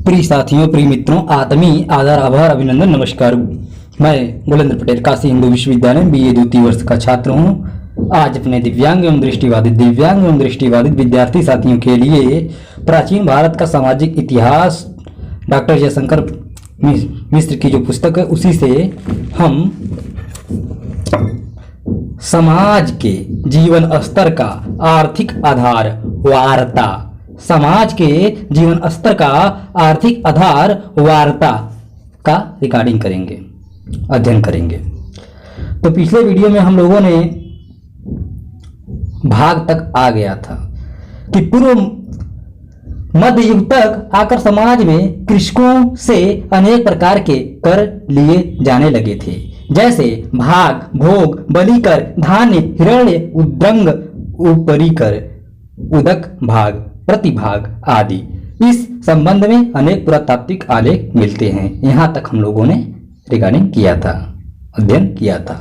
प्रिय साथियों, प्रिय मित्रों, आत्मीय आदर, आभार, अभिनंदन, नमस्कार। मैं बुलंद पटेल काशी हिंदू विश्वविद्यालय बीए द्वितीय वर्ष का छात्र हूँ। आज अपने दिव्यांग एवं दृष्टिबाधित विद्यार्थी साथियों के लिए प्राचीन भारत का सामाजिक इतिहास डॉक्टर जयशंकर मिश्र की जो पुस्तक है उसी से हम समाज के जीवन स्तर का आर्थिक आधार वार्ता, समाज के जीवन स्तर का आर्थिक आधार वार्ता का रिकॉर्डिंग करेंगे, अध्ययन करेंगे। तो पिछले वीडियो में हम लोगों ने भाग तक आ गया था कि पूर्व मध्य युग तक आकर समाज में कृषकों से अनेक प्रकार के कर लिए जाने लगे थे, जैसे भाग, भोग, बलि कर, धान्य, हिरण्य, उद्रंग, उपरी कर, उदक भाग, प्रतिभाग आदि। इस संबंध में अनेक पुरातात्विक आलेख मिलते हैं। यहाँ तक हम लोगों ने रिकॉर्डिंग किया था, अध्ययन किया था।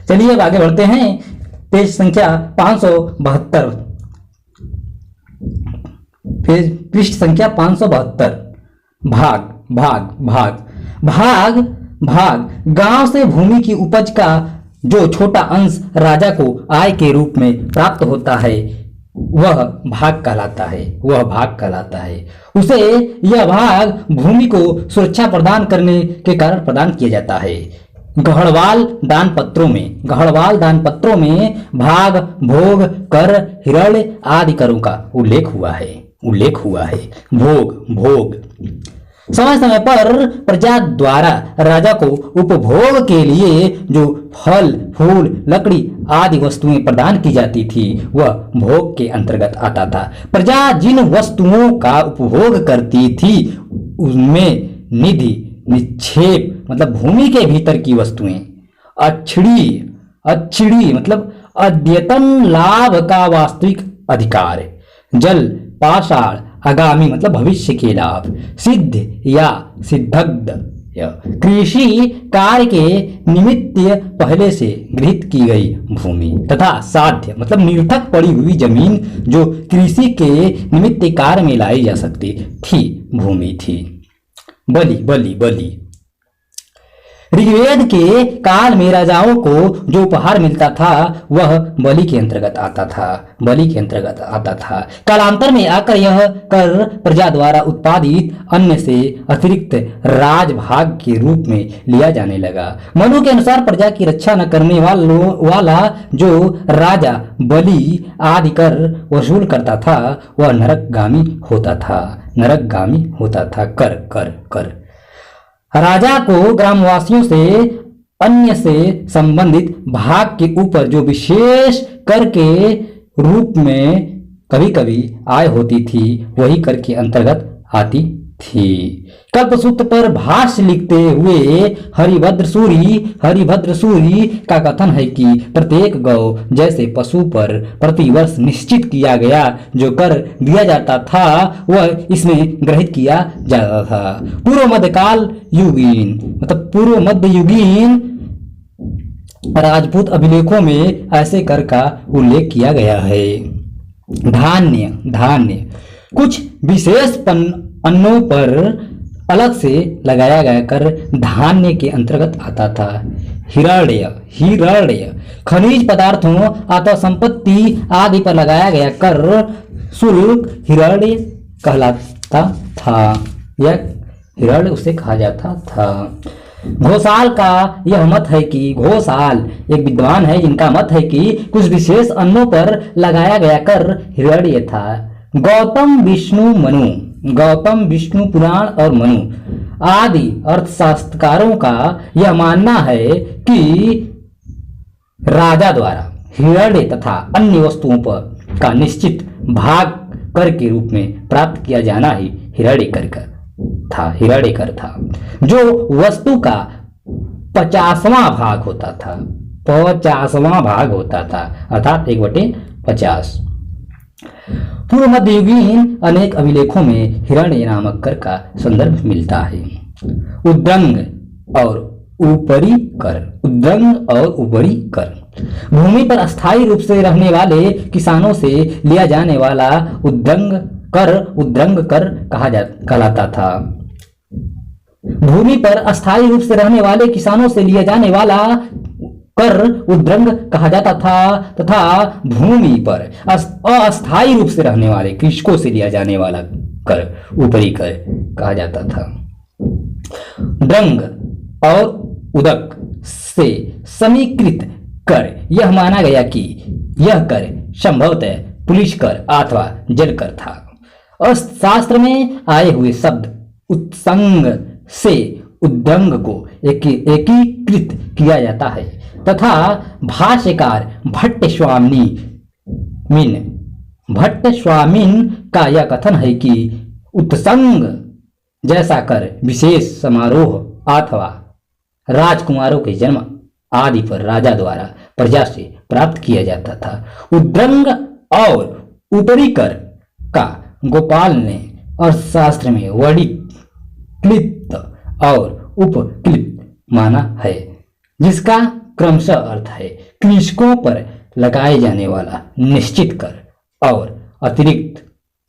चलिए अब आगे बढ़ते हैं। पेज संख्या 572, पृष्ठ संख्या 572। भाग भाग भाग भाग भाग गांव से भूमि की उपज का जो छोटा अंश राजा को आय के रूप में प्राप्त होता है वह भाग कहलाता है। उसे यह भाग भूमि को सुरक्षा प्रदान करने के कारण प्रदान किया जाता है। गढ़वाल दान पत्रों में भाग, भोग, कर, हिरण्य आदि करों का उल्लेख हुआ है। भोग समय समय पर प्रजा द्वारा राजा को उपभोग के लिए जो फल, फूल, लकड़ी आदि वस्तुएं प्रदान की जाती थी वह भोग के अंतर्गत आता था। प्रजा जिन वस्तुओं का उपभोग करती थी उनमें निधि, निक्षेप मतलब भूमि के भीतर की वस्तुएं, अच्छड़ी मतलब अद्यतन लाभ का वास्तविक अधिकार, जल, पाषाण आगामी मतलब भविष्य के लाभ, सिद्ध या सिद्धग्ध कृषि कार्य के निमित्त पहले से गृहीत की गई भूमि, तथा साध्य मतलब निरर्थक पड़ी हुई जमीन जो कृषि के निमित्त कार्य में लाई जा सकती थी भूमि थी। बलि ऋग्वेद के काल में राजाओं को जो उपहार मिलता था वह बलि के अंतर्गत आता था। कालांतर में आकर यह कर प्रजा द्वारा उत्पादित अन्न से अतिरिक्त राजभाग के रूप में लिया जाने लगा। मनु के अनुसार प्रजा की रक्षा न करने वाला जो राजा बलि आदि कर वसूल करता था वह नरकगामी होता था। कर राजा को ग्रामवासियों से अन्य से संबंधित भाग के ऊपर जो विशेष कर के रूप में कभी कभी आय होती थी वही कर के अंतर्गत आती थी। कल्पसूत्र पर भाष्य लिखते हुए हरिभद्र सूरी का कथन है कि प्रत्येक गौ जैसे पशु पर प्रतिवर्ष निश्चित किया गया जो कर दिया जाता था वह इसमें ग्रहित किया जाता था। पूर्व मध्य युगीन राजपूत अभिलेखों में ऐसे कर का उल्लेख किया गया है। धान्य कुछ विशेष अन्नों पर अलग से लगाया गया कर धान्य के अंतर्गत आता था। हिरण्य खनिज पदार्थों अथवा संपत्ति आदि पर लगाया गया कर शुल्क हिरण्य कहलाता था या हिरण्य उसे कहा जाता था। घोषाल का यह मत है कि घोषाल एक विद्वान है जिनका मत है कि कुछ विशेष अन्नों पर लगाया गया कर हिरण्य था। गौतम विष्णु पुराण और मनु आदि अर्थशास्त्रकारों का यह मानना है कि राजा द्वारा हिरण्य तथा अन्य वस्तुओं पर का निश्चित भाग कर के रूप में प्राप्त किया जाना ही हिरण्य कर था जो वस्तु का 50वां भाग होता था अर्थात 1/50। पूर्व मध्य युगीन अनेक अभिलेखों में हिरण्य नामक कर का संदर्भ मिलता है। उद्रंग और ऊपरी कर भूमि पर अस्थायी रूप से रहने वाले किसानों से लिया जाने वाला उद्रंग कर कहलाता था। भूमि पर अस्थायी रूप से रहने वाले किसानों से लिया जाने वाला कर उद्रंग कहा जाता था तथा भूमि पर अस्थायी रूप से रहने वाले कृषकों से लिया जाने वाला कर ऊपरी कर कहा जाता था। द्रंग और उदक से समीकृत कर यह माना गया कि यह कर संभवतः पुलिस कर अथवा जल कर था। अर्थशास्त्र में आए हुए शब्द उत्संग से उद्दंग को एकीकृत किया जाता है तथा भाष्यकार भट्ट स्वामिन का यह कथन है कि उत्संग जैसा कर विशेष समारोह अथवा राजकुमारों के जन्म आदि पर राजा द्वारा प्रजा से प्राप्त किया जाता था। उद्रंग और ऊपरी कर का गोपाल ने अर्थशास्त्र में वर्णित क्लिप्त और उपक्लिप्त माना है, जिसका क्रमशः अर्थ है कृषकों पर लगाए जाने वाला निश्चित कर और अतिरिक्त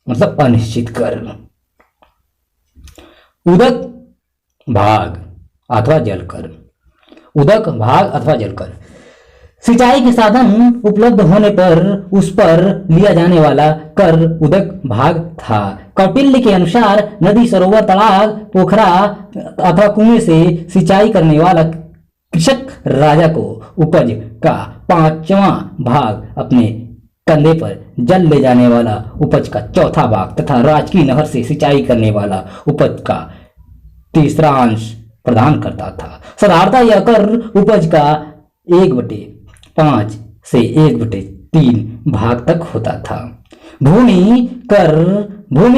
मतलब अनिश्चित कर। उदक भाग अथवा जलकर। उदक भाग अथवा जलकर सिंचाई के साधन उपलब्ध होने पर उस पर लिया जाने वाला कर उदक भाग था। कौटिल्य के अनुसार नदी, सरोवर, तालाब, पोखरा अथवा कुएं से सिंचाई करने वाला कृषक राजा को उपज का 5वां भाग, अपने कंधे पर जल ले जाने वाला उपज का 4था भाग तथा राजकीय नहर से सिंचाई करने वाला उपज का 3रा अंश प्रदान करता था। साधारणतः यह कर उपज का 1/5 से 1/3 भाग तक होता था। भूमि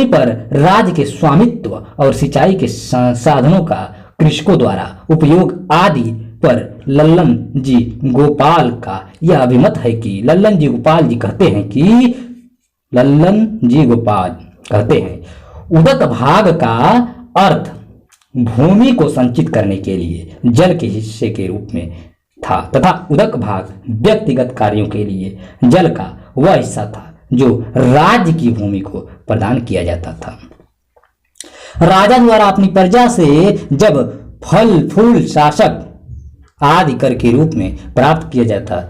पर राज्य के स्वामित्व और सिंचाई के साधनों का कृषकों द्वारा उपयोग आदि पर लल्लन जी गोपाल का यह अभिमत है कि लल्लन जी गोपाल कहते हैं उदक भाग का अर्थ भूमि को संचित करने के लिए जल के हिस्से के रूप में था तथा उदक भाग व्यक्तिगत कार्यों के लिए जल का वह हिस्सा था जो राज्य की भूमि को प्रदान किया जाता था। राजा द्वारा अपनी प्रजा से जब फल फूल शासक आदि कर के रूप में प्राप्त किया जाता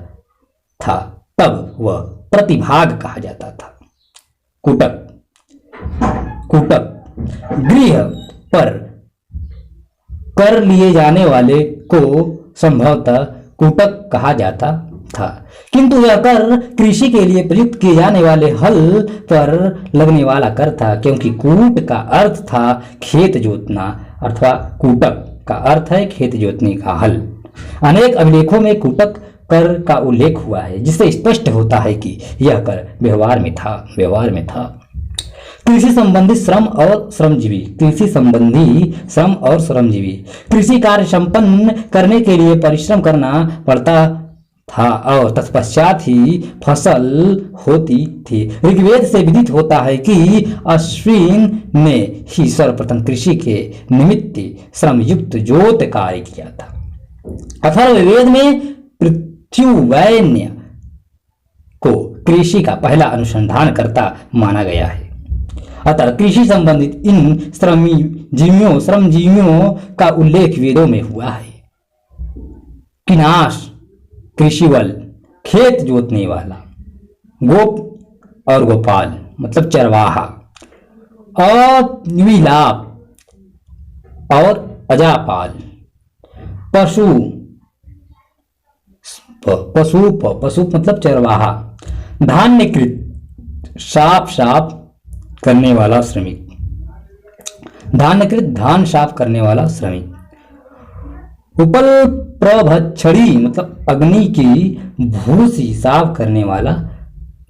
था तब वह प्रतिभाग कहा जाता था। कुटक गृह पर कर लिए जाने वाले को संभवतः कुटक कहा जाता था, किंतु यह कर कृषि के लिए प्रयुक्त किए जाने वाले हल पर लगने वाला कर था, क्योंकि कूट का अर्थ था खेत जोतना अथवा कुटक का अर्थ है खेत जोतने का हल। अनेक अभिलेखों में कुटक कर का उल्लेख हुआ है, जिससे स्पष्ट होता है कि यह कर व्यवहार में था। कृषि संबंधी श्रम और श्रमजीवी। कृषि कार्य संपन्न करने के लिए परिश्रम करना पड़ता था और तत्पश्चात ही फसल होती थी। ऋग्वेद से विदित होता है कि अश्विन ने ही सर्वप्रथम कृषि के निमित्त श्रमयुक्त जोत कार्य किया था। अथर्ववेद में पृथ्वीवैन्य को कृषि का पहला अनुसंधानकर्ता माना गया है। अतः कृषि संबंधित इन श्रमजीवियों का उल्लेख वेदों में हुआ है। किनाश कृषिवल खेत जोतने वाला, गोप और गोपाल मतलब चरवाहा, अविलाप और अजापाल पशु मतलब चरवाहा, धान्यकृत साफ करने वाला श्रमिक, धान्यकृत धान साफ करने वाला श्रमिक, उपल प्रभक्षणी मतलब अग्नि की भूसी साफ करने वाला,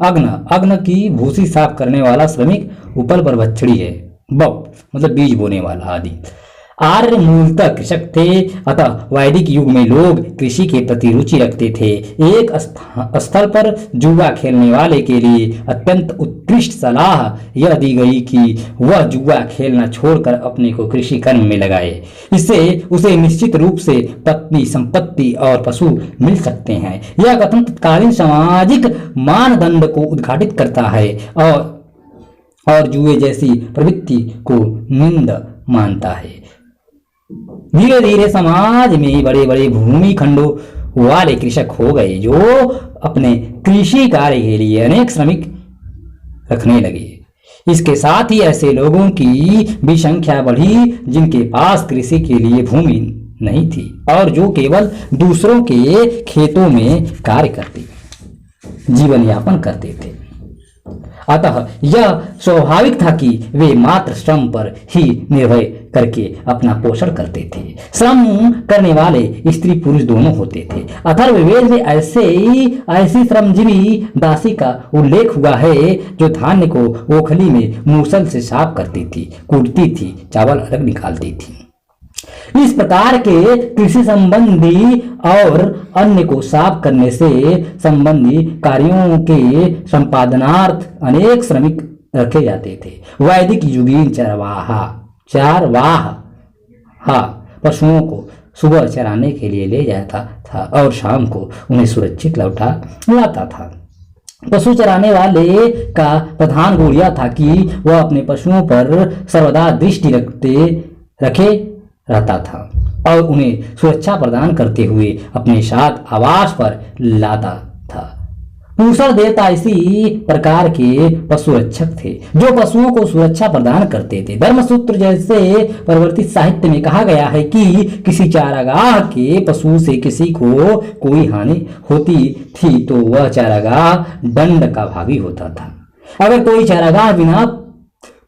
अग्न की भूसी साफ करने वाला श्रमिक उपल प्रभक्षणी है। बप मतलब बीज बोने वाला आदि। आर्य मूलतः कृषक थे, अतः वैदिक युग में लोग कृषि के प्रति रुचि रखते थे। एक स्थल पर जुआ खेलने वाले के लिए अत्यंत उत्कृष्ट सलाह यह दी गई कि वह जुआ खेलना छोड़कर अपने को कृषि कर्म में लगाए। इससे उसे निश्चित रूप से पत्नी, संपत्ति और पशु मिल सकते हैं। यह कथन तत्कालीन सामाजिक मानदंड को उद्घाटित करता है और जुए जैसी प्रवृत्ति को निंद मानता है। धीरे धीरे समाज में बड़े बड़े भूमि खंडों वाले कृषक हो गए, जो अपने कृषि कार्य के लिए अनेक श्रमिक रखने लगे। इसके साथ ही ऐसे लोगों की भी संख्या बढ़ी जिनके पास कृषि के लिए भूमि नहीं थी और जो केवल दूसरों के खेतों में कार्य करते, जीवन यापन करते थे। अतः यह स्वाभाविक था कि वे मात्र श्रम पर ही निर्भर करके अपना पोषण करते थे। श्रम करने वाले स्त्री पुरुष दोनों होते थे। अथर्ववेद में ऐसी श्रमजीवी दासी का उल्लेख हुआ है जो धान्य को ओखली में मूसल से साफ करती थी, कूटती थी, चावल अलग निकालती थी। इस प्रकार के कृषि संबंधी और अन्य को साफ करने से संबंधी कार्यों के संपादनार्थ अनेक श्रमिक रखे जाते थे। वैदिक युगीन चरवाहा पशुओं को सुबह चराने के लिए ले जाता था और शाम को उन्हें सुरक्षित लौटा लाता था। पशु चराने वाले का प्रधान गुण यह था कि वह अपने पशुओं पर सर्वदा दृष्टि रखे रहता था और उन्हें सुरक्षा प्रदान करते हुए अपने साथ आवास पर लाता था। पूषण देवता इसी प्रकार के पशु रक्षक थे जो पशुओं को सुरक्षा प्रदान करते थे। धर्मसूत्र जैसे परिवर्तित साहित्य में कहा गया है कि किसी चारागाह के पशु से किसी को कोई हानि होती थी तो वह चारागाह दंड का भागी होता था। अगर कोई चारागाह बिना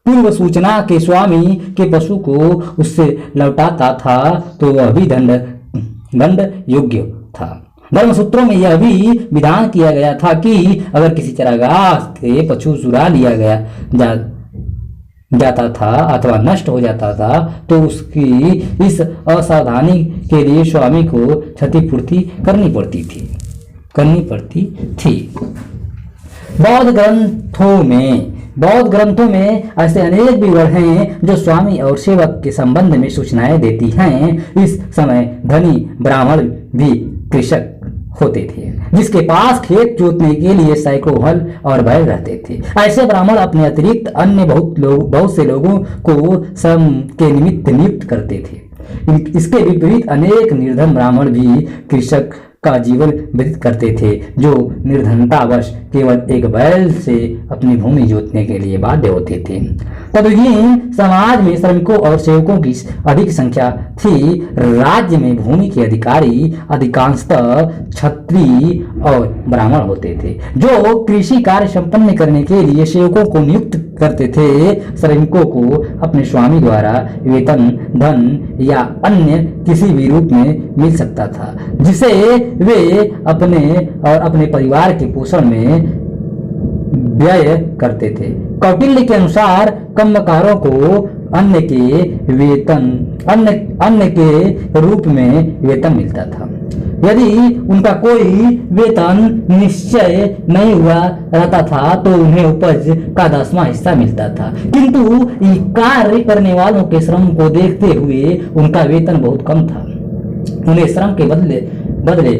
पूर्व सूचना के स्वामी के पशु को उससे लौटाता था तो वह भी दंड योग्य था। धर्मसूत्रों में यह भी विधान किया गया था कि अगर किसी चरागाह से पशु चुरा लिया जाता था अथवा नष्ट हो जाता था तो उसकी इस असावधानी के लिए स्वामी को क्षतिपूर्ति करनी पड़ती थी। बौद्ध ग्रंथों में ऐसे अनेक विवरण हैं जो स्वामी और सेवक के संबंध में सूचनाएं देती हैं। इस समय धनी ब्राह्मण भी कृषक होते थे जिसके पास खेत जोतने के लिए सैकड़ों हल और बैल रहते थे। ऐसे ब्राह्मण अपने अतिरिक्त अन्य बहुत से लोगों को श्रम के निमित्त नियुक्त करते थे। इसके विपरीत अनेक निर्धन ब्राह्मण भी कृषक का जीवन व्यतीत करते थे जो निर्धनतावश केवल एक बैल से अपनी भूमि जोतने के लिए बाध्य होते थे। तदुहीन समाज में श्रमिकों और सेवकों की अधिक संख्या थी। राज्य में भूमि के अधिकारी अधिकांशतः क्षत्रिय और ब्राह्मण होते थे जो कृषि कार्य संपन्न करने के लिए सेवकों को नियुक्त करते थे। श्रमिकों को अपने स्वामी द्वारा वेतन, धन या अन्य किसी भी रूप में मिल सकता था जिसे वे अपने परिवार के पोषण में व्यय करते थे। कौटिल्य के अनुसार कर्मकारों को अन्य के रूप में वेतन मिलता था। यदि उनका कोई वेतन निश्चय नहीं हुआ रहता था तो उन्हें उपज का 10वां हिस्सा मिलता था, किंतु कार्य करने वालों के श्रम को देखते हुए उनका वेतन बहुत कम था। उन्हें श्रम के बदले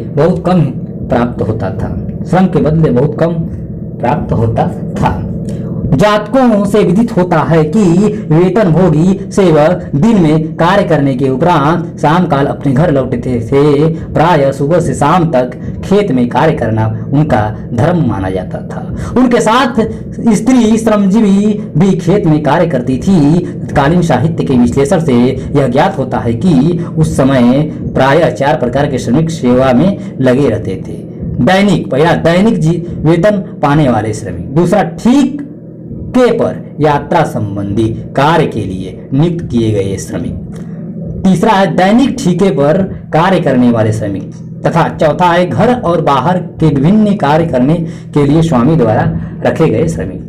बहुत कम प्राप्त होता था। जातकों से विदित होता है कि वेतन भोगी सेवक दिन में कार्य करने के उपरांत शाम काल अपने घर लौटते थे। प्रायः सुबह से शाम तक खेत में कार्य करना उनका धर्म माना जाता था। उनके साथ स्त्री श्रमजीवी भी खेत में कार्य करती थी। तत्कालीन साहित्य के विश्लेषण से यह ज्ञात होता है कि उस समय प्रायः 4 प्रकार के श्रमिक सेवा में लगे रहते थे। पहला दैनिक वेतन पाने वाले श्रमिक, दूसरा ठीक के पर यात्रा संबंधी कार्य के लिए नियुक्त किए गए श्रमिक, तीसरा है दैनिक ठीके पर कार्य करने वाले श्रमिक तथा चौथा है घर और बाहर के विभिन्न कार्य करने के लिए स्वामी द्वारा रखे गए श्रमिक।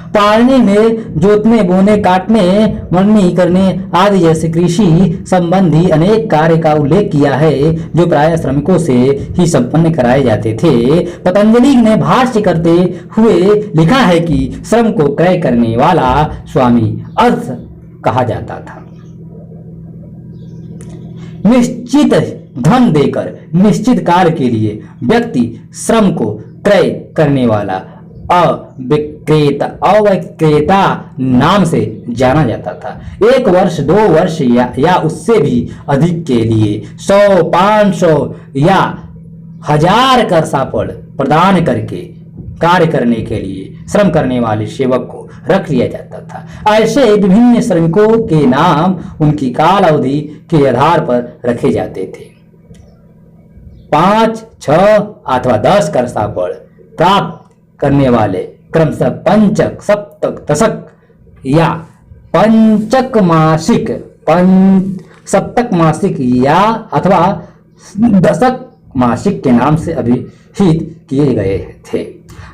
पालने में जोतने, बोने, काटने, मरनी करने आदि जैसे कृषि संबंधी अनेक कार्य का उल्लेख किया है जो प्रायः श्रमिकों से ही संपन्न कराए जाते थे। पतंजलि ने भाष्य करते हुए लिखा है कि श्रम को क्रय करने वाला स्वामी अर्थ कहा जाता था। निश्चित धन देकर निश्चित कार्य के लिए व्यक्ति श्रम को क्रय करने वाला अविक्रेता नाम से जाना जाता था। 1 वर्ष, 2 वर्ष या उससे भी अधिक के लिए 100, 500 या 1000 करसापड़ प्रदान करके कार्य करने के लिए श्रम करने वाले सेवक को रख लिया जाता था। ऐसे विभिन्न श्रमिकों के नाम उनकी काल अवधि के आधार पर रखे जाते थे। 5, 6 अथवा 10 करसापड़ प्राप्त करने वाले क्रमशः पंचक, सप्तक, दशक या पंचक मासिक, सप्तक मासिक या अथवा दशक मासिक के नाम से अभिहित किए गए थे।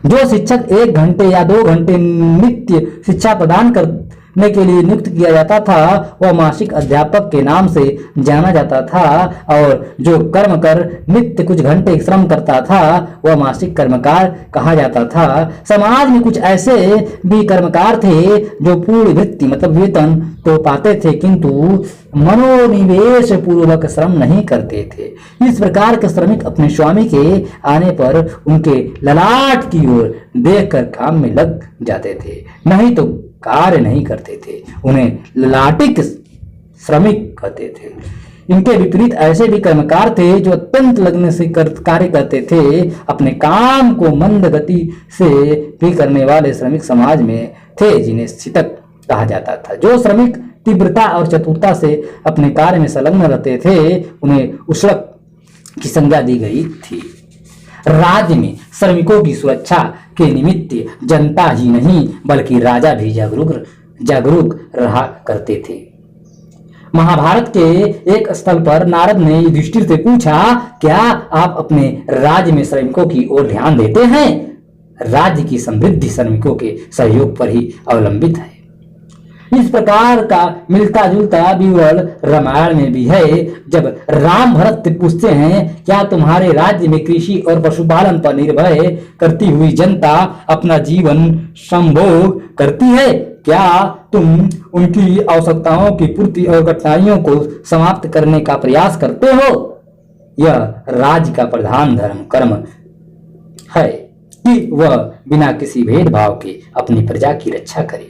जो शिक्षक 1 घंटे या 2 घंटे नित्य शिक्षा प्रदान करने के लिए नियुक्त किया जाता था वह मासिक अध्यापक के नाम से जाना जाता था, और जो कर्म कर नित्य कुछ घंटे श्रम करता था वह मासिक कर्मकार कहा जाता था। समाज में कुछ ऐसे भी कर्मकार थे जो पूर्ण वृत्ति मतलब वेतन तो पाते थे किंतु मनोनिवेश पूर्वक श्रम नहीं करते थे। इस प्रकार के श्रमिक अपने स्वामी के आने पर उनके ललाट की ओर देखकर काम में लग जाते थे, नहीं तो कार्य नहीं करते थे। उन्हें ललाटिक श्रमिक कहते थे। इनके विपरीत ऐसे भी कर्मकार थे जो अत्यंत लगन से कार्य करते थे। अपने काम को मंद गति से भी करने वाले श्रमिक समाज में थे जिन्हें शितक कहा जाता था। जो श्रमिक तीव्रता और चतुरता से अपने कार्य में संलग्न रहते थे उन्हें उष्णक की संज्ञा दी गई थी। राज्य में श्रमिकों की सुरक्षा के निमित्त जनता ही नहीं बल्कि राजा भी जागरूक रहा करते थे। महाभारत के एक स्थल पर नारद ने युधिष्ठिर से पूछा, क्या आप अपने राज्य में श्रमिकों की ओर ध्यान देते हैं? राज्य की समृद्धि श्रमिकों के सहयोग पर ही अवलंबित है। इस प्रकार का मिलता जुलता विवरण रामायण में भी है। जब राम भरत पूछते हैं, क्या तुम्हारे राज्य में कृषि और पशुपालन पर निर्भर करती हुई जनता अपना जीवन संभोग करती है? क्या तुम उनकी आवश्यकताओं की पूर्ति और कठिनाइयों को समाप्त करने का प्रयास करते हो? यह राज्य का प्रधान धर्म कर्म है कि वह बिना किसी भेदभाव के अपनी प्रजा की रक्षा करे।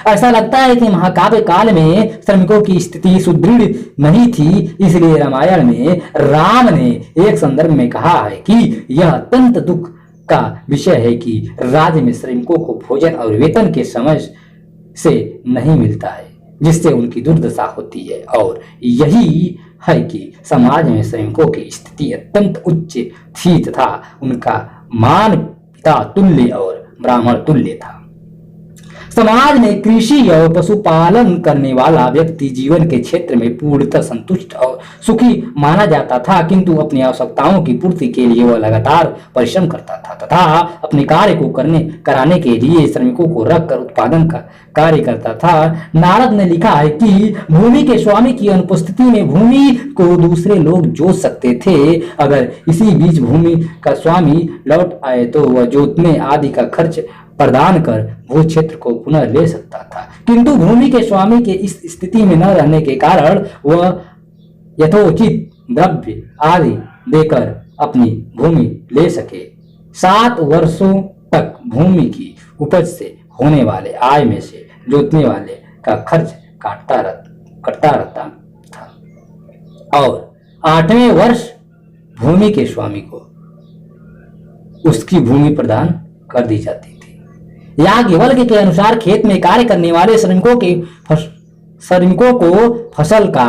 ऐसा लगता है कि महाकाव्य काल में श्रमिकों की स्थिति सुदृढ़ नहीं थी, इसलिए रामायण में राम ने एक संदर्भ में कहा है कि यह अत्यंत दुख का विषय है कि राज्य में श्रमिकों को भोजन और वेतन के समय से नहीं मिलता है, जिससे उनकी दुर्दशा होती है। और यही है कि समाज में श्रमिकों की स्थिति अत्यंत उच्च थी तथा उनका मान पिता तुल्य और ब्राह्मण तुल्य था। समाज में कृषि और पशुपालन करने वाला व्यक्ति जीवन के क्षेत्र में पूर्णतः संतुष्ट और सुखी माना जाता था, किंतु अपनी आवश्यकताओं की पूर्ति के लिए वह लगातार परिश्रम करता था तथा अपने कार्य को कराने के लिए श्रमिकों को रखकर उत्पादन का कार्य करता था। नारद ने लिखा है कि भूमि के स्वामी की अनुपस्थिति में भूमि को दूसरे लोग जोत सकते थे। अगर इसी बीच भूमि का स्वामी लौट आए तो वह जोतने आदि का खर्च प्रदान कर भू क्षेत्र को पुनः ले सकता था, किंतु भूमि के स्वामी के इस स्थिति में न रहने के कारण वह यथोचित द्रव्य आदि देकर अपनी भूमि ले सके। 7 वर्षों तक भूमि की उपज से होने वाले आय में से जोतने वाले का खर्च कटता रहता था और 8वें वर्ष भूमि के स्वामी को उसकी भूमि प्रदान कर दी जाती थी। याज्ञवल्क्य के अनुसार खेत में कार्य करने वाले श्रमिकों को फसल का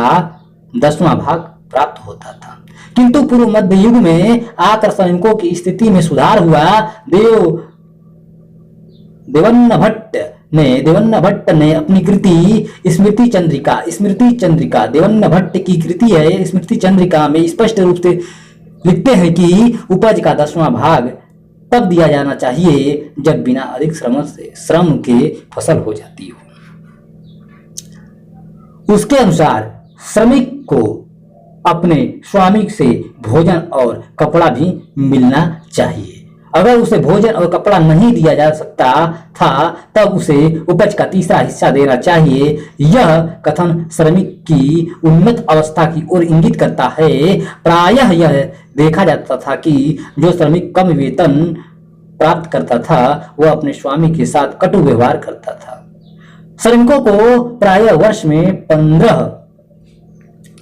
10वां भाग प्राप्त होता था, किंतु पूर्व मध्य युग में आकर श्रमिकों की स्थिति में सुधार हुआ। देवन्न भट्ट ने अपनी कृति स्मृति चंद्रिका देवन्न भट्ट की कृति है स्मृति चंद्रिका में स्पष्ट रूप से लिखते हैं कि उपज का 10वां भाग तब दिया जाना चाहिए जब बिना अधिक श्रम के फसल हो जाती हो। उसके अनुसार श्रमिक को अपने स्वामी से भोजन और कपड़ा भी मिलना चाहिए। अगर उसे भोजन और कपड़ा नहीं दिया जा सकता था तब उसे उपज का 3रा हिस्सा देना चाहिए। यह कथन श्रमिक की उन्नत अवस्था की ओर इंगित करता है। प्रायः यह देखा जाता था कि जो श्रमिक कम वेतन प्राप्त करता था वह अपने स्वामी के साथ कटु व्यवहार करता था। श्रमिकों को प्रायः वर्ष में 15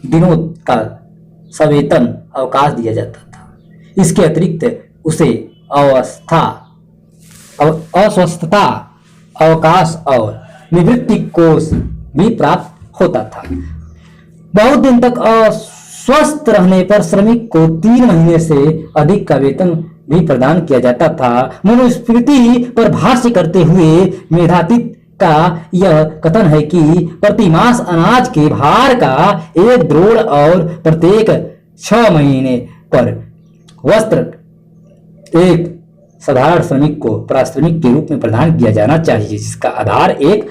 दिनों का सवेतन अवकाश दिया जाता था। इसके अतिरिक्त उसे अस्वस्थता अवकाश और निवृत्ति कोष भी प्राप्त होता था। बहुत दिन तक अस्वस्थ रहने पर श्रमिक को 3 महीने से अधिक का वेतन भी प्रदान किया जाता था। मनुस्मृति पर भाष्य करते हुए मेधातिथि का यह कथन है कि प्रति मास अनाज के भार का 1 द्रोण और प्रत्येक 6 महीने पर वस्त्र एक साधारण श्रमिक को पारिश्रमिक के रूप में प्रदान किया जाना चाहिए, जिसका आधार 1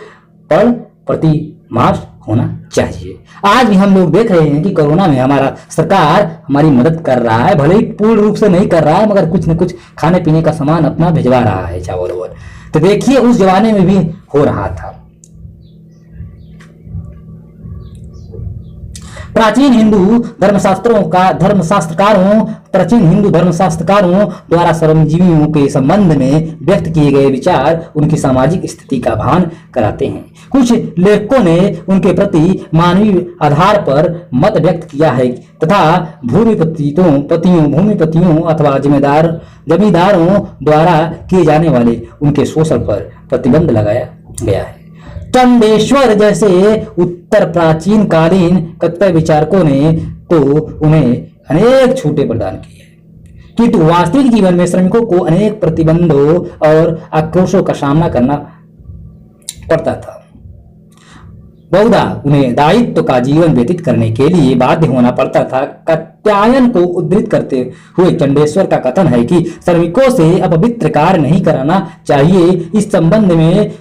पल प्रति मास होना चाहिए। आज भी हम लोग देख रहे हैं कि कोरोना में हमारा सरकार हमारी मदद कर रहा है, भले ही पूर्ण रूप से नहीं कर रहा है, मगर कुछ न कुछ खाने पीने का सामान अपना भिजवा रहा है चावल और। तो देखिए उस जमाने में भी हो रहा था। प्राचीन हिंदू धर्मशास्त्रकारों द्वारा श्रमजीवियों के संबंध में व्यक्त किए गए विचार उनकी सामाजिक स्थिति का भान कराते हैं। कुछ लेखकों ने उनके प्रति मानवीय आधार पर मत व्यक्त किया है तथा भूमिपतियों अथवा जमींदारों द्वारा किए जाने वाले उनके शोषण पर प्रतिबंध लगाया गया है। चंडेश्वर जैसे उत्तर प्राचीन कालीन कतिपय विचारकों ने तो उन्हें अनेक छूटें प्रदान की है, किंतु वास्तविक जीवन में श्रमिकों को अनेक प्रतिबंधों और आक्रोशों का सामना करना पड़ता था। बहुधा उन्हें दायित्व का जीवन व्यतीत करने के लिए बाध्य होना पड़ता था। कात्यायन को उद्धृत करते हुए चंडेश्वर का कथन है कि श्रमिकों से अपवित्र कार्य नहीं कराना चाहिए। इस संबंध में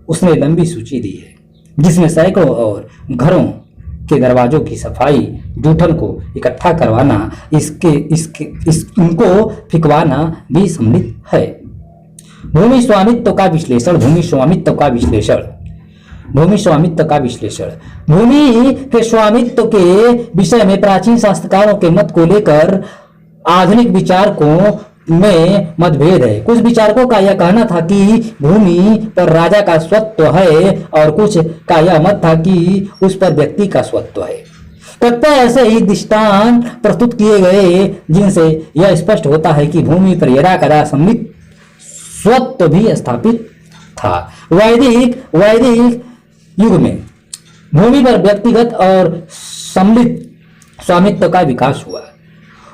उसने लंबी सूची दी है, जिसमें सैकड़ों और घरों के दरवाजों की सफाई, जूठन को इकट्ठा करवाना, उनको फिकवाना भी सम्मिलित है। भूमि स्वामित्व का विश्लेषण। भूमि के स्वामित्व के विषय में प्राचीन शास्त्रकारों के मत को लेकर आधुनिक विचारकों में मतभेद है। कुछ विचारकों का यह कहना था कि भूमि पर राजा का स्वत्व है और कुछ का यह मत था कि उस पर व्यक्ति का स्वत्व है। कतिपय ऐसे ही दृष्टांत प्रस्तुत किए गए जिनसे यह स्पष्ट होता है कि भूमि पर यदा कदा सम्मिलित स्वत्व भी स्थापित था। वैदिक युग में भूमि पर व्यक्तिगत और सम्मिलित स्वामित्व का विकास हुआ।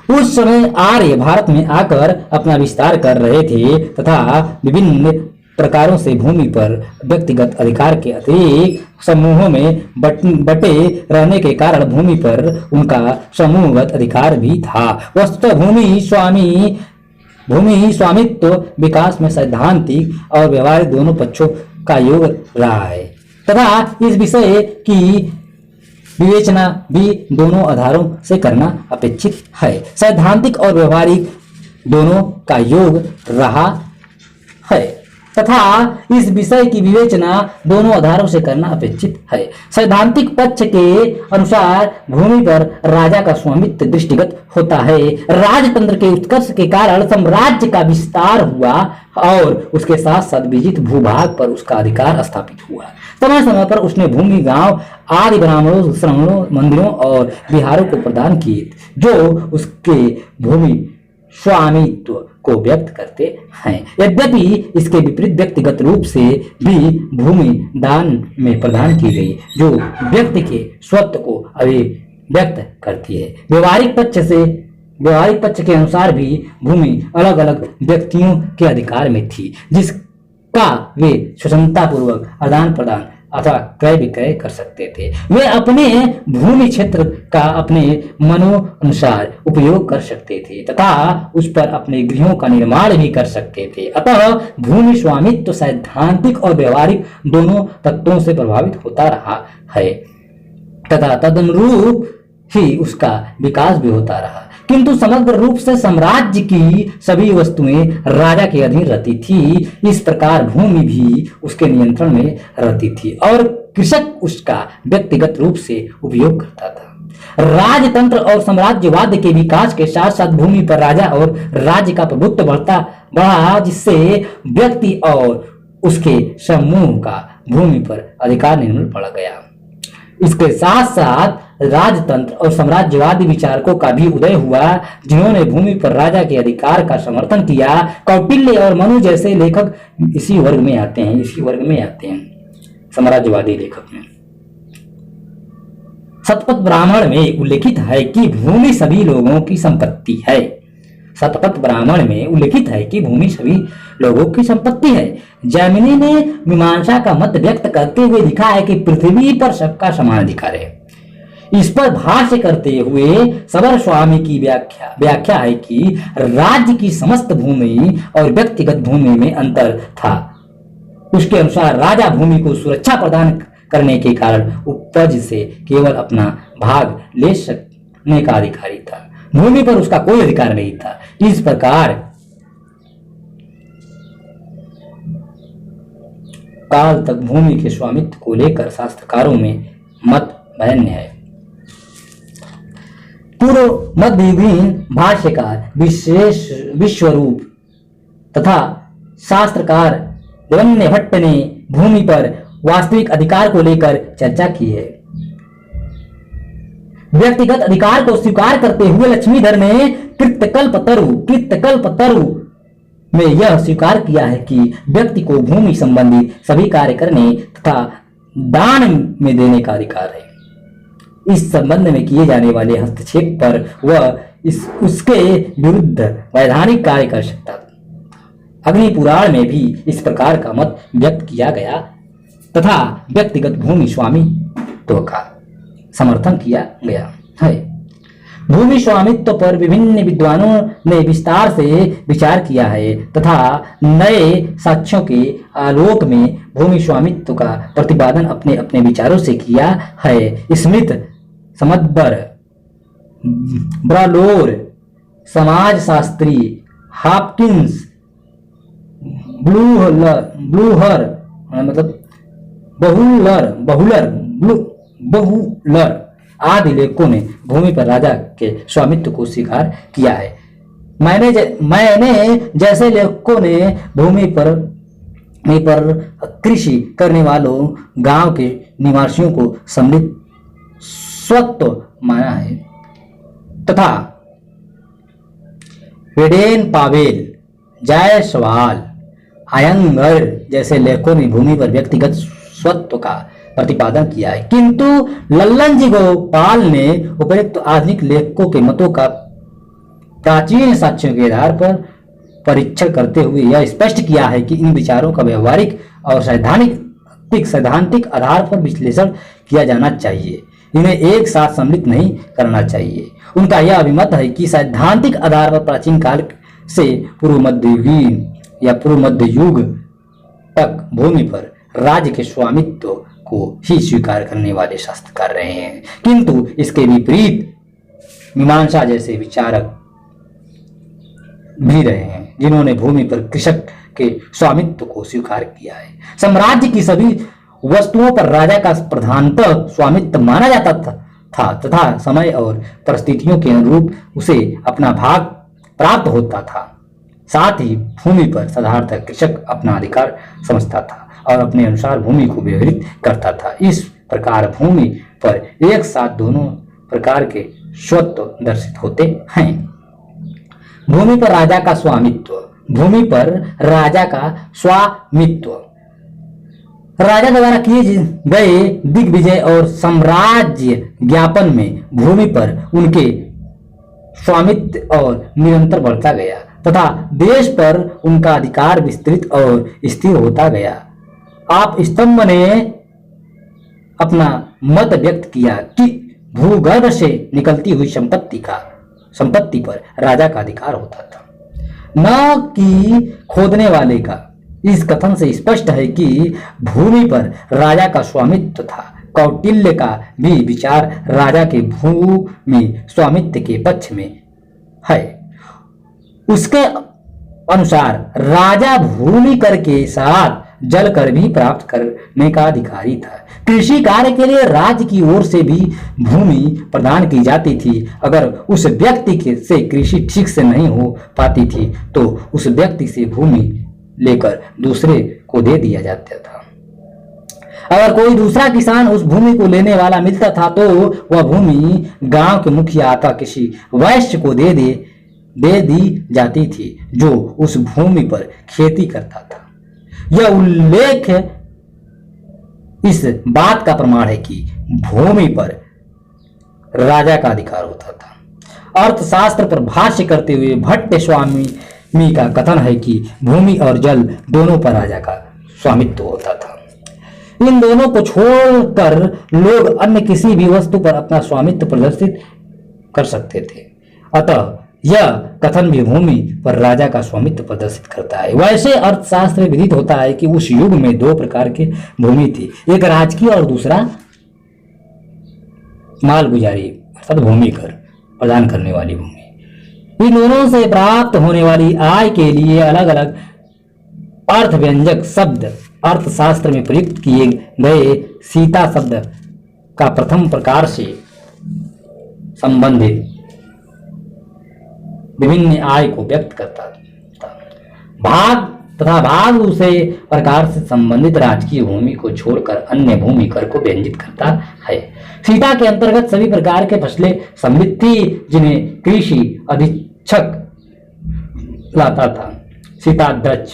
उस समय आर्य भारत में आकर अपना विस्तार कर रहे थे तथा विभिन्न प्रकारों से भूमि पर व्यक्तिगत अधिकार के अतिरिक्त समूहों में बटे रहने के कारण भूमि पर उनका समूहगत अधिकार भी था। वस्तुतः भूमि स्वामित्व विकास में सैद्धांतिक और व्यवहारिक दोनों पक्षों का योग रहा है तथा इस विषय की विवेचना भी दोनों आधारों से करना अपेक्षित है। सैद्धांतिक और व्यवहारिक दोनों का योग रहा है तथा इस विषय की विवेचना दोनों आधारों से करना अपेक्षित है। सैद्धांतिक पक्ष के अनुसार भूमि पर राजा का स्वामित्व दृष्टिगत होता है। राजतंत्र के उत्कर्ष के कारण साम्राज्य का विस्तार हुआ और उसके साथ साथ विजित भूभाग पर उसका अधिकार स्थापित हुआ। समय समय पर उसने भूमि, गांव आदि ब्राह्मणों, श्रमणों, मंदिरों और विहारों को प्रदान किए जो उसके भूमि स्वामित्व को व्यक्त करते हैं। यद्यपि इसके विपरीत व्यक्तिगत रूप से भी भूमि दान में प्रदान की गई जो व्यक्ति के स्वत्व को अभिव्यक्त करती है। व्यवहारिक पक्ष के अनुसार भी भूमि अलग अलग व्यक्तियों के अधिकार में थी जिसका वे स्वतंत्रता पूर्वक आदान प्रदान अथवा क्रय विक्रय कर सकते थे। वे अपने भूमि क्षेत्र का अपने मनोनुसार उपयोग कर सकते थे तथा उस पर अपने गृहों का निर्माण भी कर सकते थे। अतः भूमि स्वामित्व सैद्धांतिक और व्यवहारिक दोनों तत्वों से प्रभावित होता रहा है तथा तदनुरूप ही उसका विकास भी होता रहा, किंतु समग्र रूप से साम्राज्य की सभी वस्तुएं राजा के अधीन रहती थी। इस प्रकार भूमि भी उसके नियंत्रण में रहती थी और कृषक उसका व्यक्तिगत रूप से उपयोग करता था। राजतंत्र और साम्राज्यवाद के विकास के साथ साथ भूमि पर राजा और राज्य का प्रभुत्व बढ़ा, जिससे व्यक्ति और उसके समूह का भूमि पर अधिकार निर्मल पड़ गया। इसके साथ साथ राजतंत्र और साम्राज्यवादी विचारकों का भी उदय हुआ, जिन्होंने भूमि पर राजा के अधिकार का समर्थन किया। कौटिल्य और मनु जैसे लेखक इसी वर्ग में आते हैं साम्राज्यवादी लेखक में। शतपथ ब्राह्मण में उल्लेखित है कि भूमि सभी लोगों की संपत्ति है। शतपथ ब्राह्मण में उल्लेखित है कि भूमि सभी लोगों की संपत्ति है। जैमिनी ने मीमांसा का मत व्यक्त करते हुए लिखा है कि पृथ्वी पर सबका समान अधिकार है। इस पर भाष्य करते हुए सबर स्वामी की व्याख्या है कि राज्य की समस्त भूमि और व्यक्तिगत भूमि में अंतर था। उसके अनुसार राजा भूमि को सुरक्षा प्रदान करने के कारण उपज से केवल अपना भाग ले सकने का अधिकारी था, भूमि पर उसका कोई अधिकार नहीं था। इस प्रकार काल तक भूमि के स्वामित्व को लेकर शास्त्रकारों में मतभेद है। पूर्व मध्ययुगीन भाष्यकार विश्वरूप तथा शास्त्रकार देवन्य भट्ट ने भूमि पर वास्तविक अधिकार को लेकर चर्चा की है। व्यक्तिगत अधिकार को स्वीकार करते हुए लक्ष्मीधर ने कृतकल्पतरु में यह स्वीकार किया है कि व्यक्ति को भूमि संबंधी सभी कार्य करने तथा दान में देने का अधिकार है। इस संबंध में किए जाने वाले हस्तक्षेप पर वह उसके विरुद्ध वैधानिक कार्य कर सकता था। अग्नि पुराण में भी इस प्रकार का मत व्यक्त किया गया तथा व्यक्तिगत भूमि स्वामित्व का समर्थन किया गया है। भूमि स्वामित्व पर विभिन्न विद्वानों ने विस्तार से विचार किया है तथा नए साक्ष्यों के आलोक में भूमि स्वामित्व का प्रतिपादन अपने अपने विचारों से किया है। स्मिथ, समदबर, ब्रालोर, समाजशास्त्री हॉपकिंस, ब्लूहर मतलब बहुलर आदि लेखकों ने भूमि पर राजा के स्वामित्व को स्वीकार किया है। मैंने जैसे लेखकों ने भूमि पर कृषि करने वालों गांव के निवासियों को सम्मिलित स्वत्व माना है तथा वेडेन पावेल, जायसवाल, आयंगर जैसे लेखकों ने भूमि पर व्यक्तिगत स्वत्व का प्रतिपादन किया है। किंतु लल्लन जी गोपाल ने उपयुक्त आधुनिक लेखकों के मतों का प्राचीन साक्ष्यों के आधार पर परीक्षण करते हुए यह स्पष्ट किया है कि इन विचारों का व्यवहारिक और सैद्धांतिक आधार पर विश्लेषण किया जाना चाहिए, इन्हें एक साथ सम्मिलित नहीं करना चाहिए। उनका यह अभिमत है कि सैद्धांतिक आधार पर प्राचीन काल से पूर्व मध्य युग तक भूमि पर राज्य के स्वामित्व को ही स्वीकार करने वाले शास्त्रकार रहे हैं, किंतु इसके विपरीत मीमांसा जैसे विचारक भी रहे हैं जिन्होंने भूमि पर कृषक के स्वामित्व को स्वीकार किया है। साम्राज्य की सभी वस्तुओं पर राजा का प्रधानतः स्वामित्व माना जाता था तथा समय और परिस्थितियों के अनुरूप उसे अपना भाग प्राप्त होता था। साथ ही भूमि पर साधारणतः कृषक अपना अधिकार समझता था और अपने अनुसार भूमि को व्यवहारित करता था। इस प्रकार भूमि पर एक साथ दोनों प्रकार के स्वत्व दर्शित होते हैं। भूमि पर राजा का स्वामित्व। भूमि पर राजा का स्वामित्व राजा द्वारा किए गए दिग्विजय और साम्राज्य ज्ञापन में भूमि पर उनके स्वामित्व और निरंतर बढ़ता गया तथा देश पर उनका अधिकार विस्तृत और स्थिर होता गया। आप स्तंभ ने अपना मत व्यक्त किया कि भूगर्भ से निकलती हुई संपत्ति पर राजा का अधिकार होता था, न कि खोदने वाले का। इस कथन से स्पष्ट है कि भूमि पर राजा का स्वामित्व था। कौटिल्य का भी विचार राजा के भूमि स्वामित्व के पक्ष में है। उसके अनुसार राजा भूमि कर के साथ जल कर भी प्राप्त करने का अधिकारी था, कृषि कार्य के लिए राज्य की ओर से भी भूमि प्रदान की जाती थी। अगर उस व्यक्ति से कृषि ठीक से नहीं हो पाती थी तो उस व्यक्ति से भूमि लेकर दूसरे को दे दिया जाता था। अगर कोई दूसरा किसान उस भूमि को लेने वाला मिलता था तो वह भूमि गांव के मुखिया अथवा किसी वैश्य को दे दी जाती थी जो उस भूमि पर खेती करता था। यह उल्लेख इस बात का प्रमाण है कि भूमि पर राजा का अधिकार होता था। अर्थशास्त्र पर भाष्य करते हुए भट्ट स्वामी का कथन है कि भूमि और जल दोनों पर राजा का स्वामित्व होता था। इन दोनों को छोड़कर लोग अन्य किसी भी वस्तु पर अपना स्वामित्व प्रदर्शित कर सकते थे। अतः यह कथन भी भूमि पर राजा का स्वामित्व प्रदर्शित करता है। वैसे अर्थशास्त्र में विदित होता है कि उस युग में दो प्रकार की भूमि थी, एक राजकीय और दूसरा मालगुजारी अर्थात भूमि कर प्रदान करने वाली भूमि। इन दोनों से प्राप्त होने वाली आय के लिए अलग अलग अर्थव्यंजक शब्द अर्थशास्त्र में प्रयुक्त किए गए। सीता शब्द का प्रथम प्रकार से संबंधित विभिन्न आय को व्यक्त करता था। भाग तथा भाग उसे प्रकार से संबंधित राजकीय भूमि को छोड़कर अन्य भूमि कर को व्यंजित करता है। सीता के अंतर्गत सभी प्रकार के फसलें सम्मिलित थी जिन्हें कृषि अधीक्षक लाता था। सीताध्यक्ष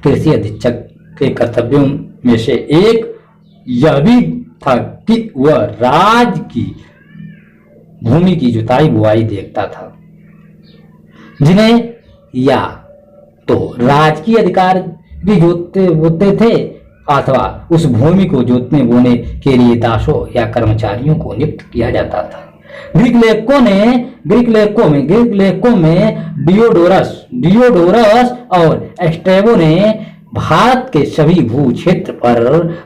कृषि अधीक्षक के कर्तव्यों में से एक यह भी था कि वह राज्य की भूमि की जुताई बुआई देखता था, जिन्हें या तो राजकीय अधिकार भी जोतते थे अथवा उस भूमि को जोतने बोने के लिए दासों या कर्मचारियों को नियुक्त किया जाता था। ग्रीक लेखकों में डियोडोरस और एस्ट्रेबो ने भारत के सभी भू क्षेत्र पर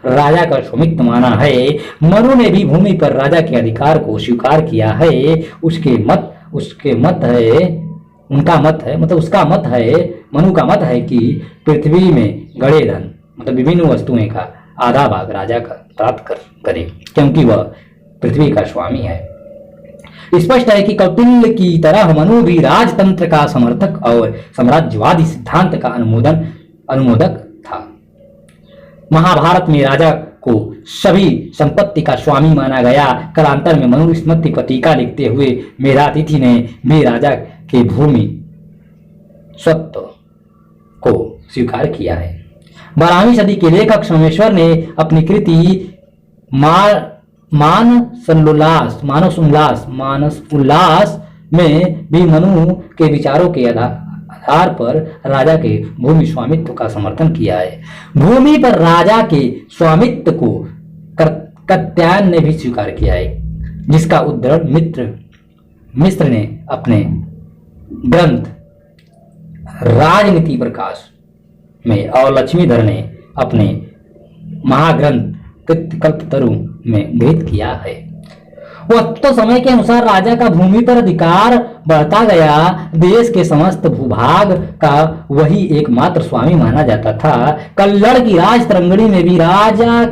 राजा का स्वामित्व माना है। मनु ने भी भूमि पर राजा के अधिकार को स्वीकार किया है। उसका मत है मनु का मत है कि पृथ्वी में गड़े धन मतलब विभिन्न वस्तुएं का आधा भाग राजा का प्राप्त करे क्योंकि वह पृथ्वी का स्वामी है। स्पष्ट है कि कौटिल्य की तरह मनु भी राजतंत्र का समर्थक और साम्राज्यवादी सिद्धांत का अनुमोदक था। महाभारत में राजा को सभी संपत्ति का स्वामी माना गया। कालांतर में मनुस्मृति को टीका लिखते हुए मेधातिथि ने भी राजा के भूमि स्वत्व को स्वीकार किया है। 12वीं सदी के लेखक सोमेश्वर ने अपनी कृति मानस उल्लास में भी मनु के विचारों के आधार पर राजा के भूमि स्वामित्व का समर्थन किया है। भूमि पर राजा के स्वामित्व को कात्यायन ने भी स्वीकार किया है, जिसका उद्धरण मिश्र ने अपने ग्रंथ राजनीति प्रकाश में और लक्ष्मीधर ने अपने महाग्रंथ कल्पतरु में गृहीत किया है। वक्त समय के अनुसार राजा का भूमि पर अधिकार बढ़ता गया। देश के समस्त भूभाग का वही एकमात्र स्वामी माना जाता था। कल्लड़ की राज तरंगणी में भी राजा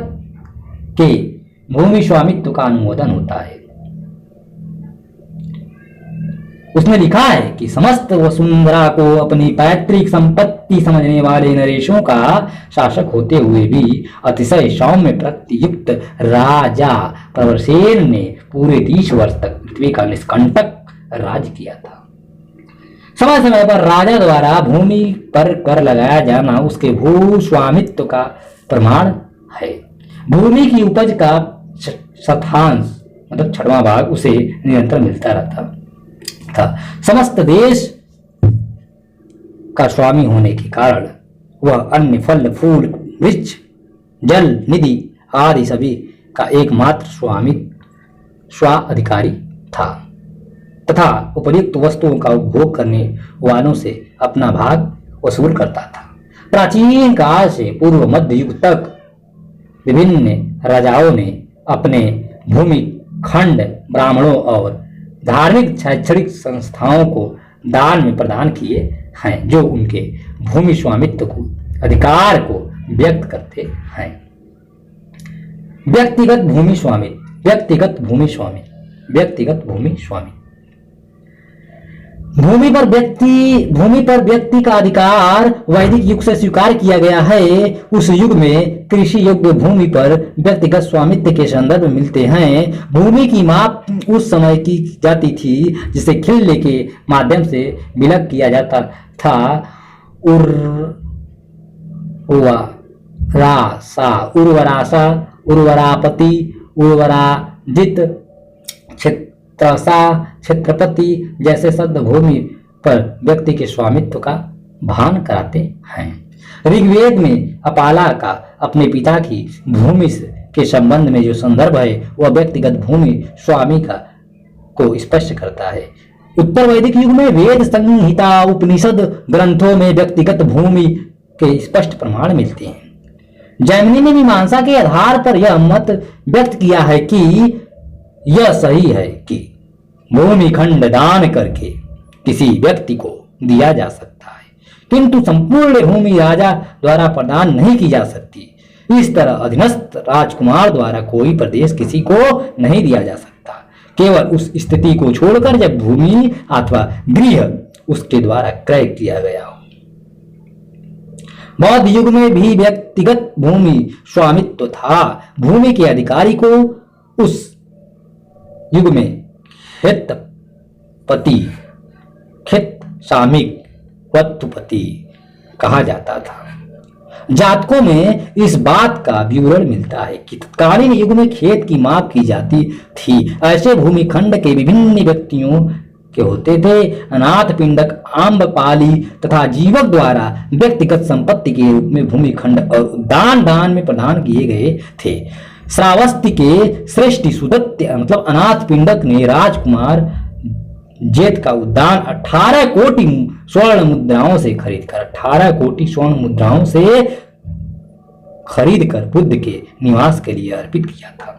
के भूमि स्वामित्व का अनुमोदन होता है। उसने लिखा है कि समस्त वसुंधरा को अपनी पैतृक संपत्ति समझने वाले नरेशों का शासक होते हुए भी अतिशय सौम्य प्रतियुक्त राजा प्रवरसेन ने पूरे 30 वर्ष तक पृथ्वी का निष्कंटक राज किया था। समय समय पर राजा द्वारा भूमि पर कर लगाया जाना उसके भू स्वामित्व का प्रमाण है। भूमि की उपज का शतांश मतलब 6वां भाग उसे निरंतर मिलता रहता था। समस्त देश का स्वामी होने के कारण वह अन्य फल फूल वृक्ष जल निधि आदि सभी का एकमात्र स्वाधिकारी था तथा उपयुक्त वस्तुओं का उपभोग करने वालों से अपना भाग वसूल करता था। प्राचीन काल से पूर्व मध्य युग तक विभिन्न राजाओं ने अपने भूमि खंड ब्राह्मणों और धार्मिक शैक्षणिक संस्थाओं को दान में प्रदान किए हैं, जो उनके भूमि स्वामित्व को अधिकार को व्यक्त करते हैं। व्यक्तिगत भूमि स्वामित्व, व्यक्तिगत भूमि स्वामित्व, व्यक्तिगत भूमि स्वामित्व। भूमि पर व्यक्ति का अधिकार वैदिक युग से स्वीकार किया गया है। उस युग में कृषि योग्य भूमि पर व्यक्तिगत स्वामित्व के संदर्भ मिलते हैं। भूमि की माप उस समय की जाती थी जिसे खिल्ले के माध्यम से विलग किया जाता था। उर्वरासा, उर्वरापति, उर्वराजित, क्षेत्रसा, क्षेत्रपति जैसे शब्द भूमि पर व्यक्ति के स्वामित्व का भान कराते हैं। ऋग्वेद में अपाला का अपने पिता की भूमि के संबंध में जो संदर्भ है वह व्यक्तिगत भूमि स्वामी का को स्पष्ट करता है। उत्तर वैदिक युग में वेद संहिता उपनिषद ग्रंथों में व्यक्तिगत भूमि के स्पष्ट प्रमाण मिलते हैं। जैमिनी ने मीमांसा के आधार पर यह मत व्यक्त किया है कि यह सही है कि भूमि खंड दान करके किसी व्यक्ति को दिया जा सकता है, किंतु संपूर्ण भूमि राजा द्वारा प्रदान नहीं की जा सकती। इस तरह अधीनस्थ राजकुमार द्वारा कोई प्रदेश किसी को नहीं दिया जा सकता, केवल उस स्थिति को छोड़कर जब भूमि अथवा गृह उसके द्वारा क्रय किया गया हो। बौद्ध युग में भी व्यक्तिगत भूमि स्वामित्व था। भूमि के अधिकारी को उस युग में हितपति, खित सामिक, वत्तुपति कहा जाता था। जातकों में इस बात का विवरण मिलता है कि तत्कालीन युग में खेत की माप की जाती थी। ऐसे भूमि खंड के विभिन्न व्यक्तियों के होते थे। अनाथ पिंडक, आम्रपाली तथा जीवक द्वारा व्यक्तिगत संपत्ति के रूप में भूमि खंड और उद्यान दान में प्रदान किए गए थे। श्रावस्ती के श्रेष्ठी सुदत्य मतलब अनाथ पिंडक ने राजकुमार जेठ का उद्यान 18 कोटि स्वर्ण मुद्राओं से खरीदकर 18 कोटि स्वर्ण मुद्राओं से खरीदकर बुद्ध के निवास के लिए अर्पित किया था।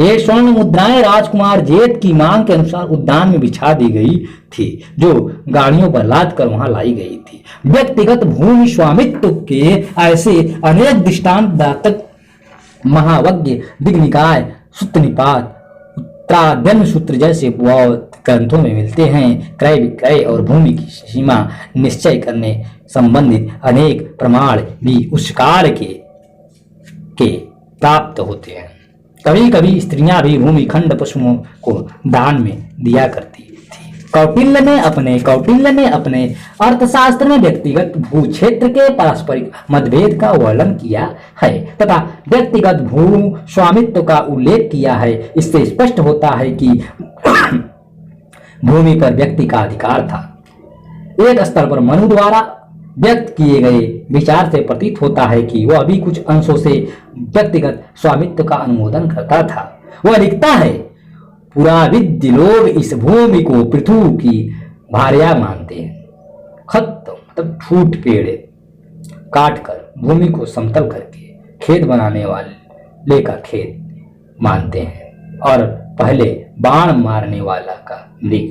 ये स्वर्ण मुद्राएं राजकुमार जेठ की मांग के अनुसार उद्यान में बिछा दी गई थी, जो गाड़ियों पर लाद कर वहां लाई गई थी। व्यक्तिगत भूमि स्वामित्व के ऐसे अनेक दृष्टांत दातक महावज्ञ, दिग्निकाय, सूत्रनिपात, उत्तराद्यन सूत्र जैसे बौद्ध ग्रंथों में मिलते हैं। क्रय विक्रय और भूमि की सीमा निश्चय करने संबंधित अनेक प्रमाण भी उस काल के प्राप्त होते हैं। कभी कभी स्त्रियां भी भूमि खंड पशुओं को दान में दिया करती थी। कौटिल्य ने अपने अर्थशास्त्र में व्यक्तिगत भू क्षेत्र के पारस्परिक मतभेद का वर्णन किया है तथा व्यक्तिगत भू स्वामित्व का उल्लेख किया है। इससे स्पष्ट होता है कि भूमि पर व्यक्ति का अधिकार था। एक स्तर पर मनु द्वारा व्यक्त किए गए विचार से प्रतीत होता है कि वह भी कुछ अंशों से व्यक्तिगत स्वामित्व का अनुमोदन करता था। वह लिखता है, पुराविद्य लोग इस भूमि को पृथु की भार्या मानते हैं। खत मतलब फूट पेड़ काट कर भूमि को समतल करके खेत बनाने वाले का खेत मानते हैं और पहले बाण मारने वाला का मृग।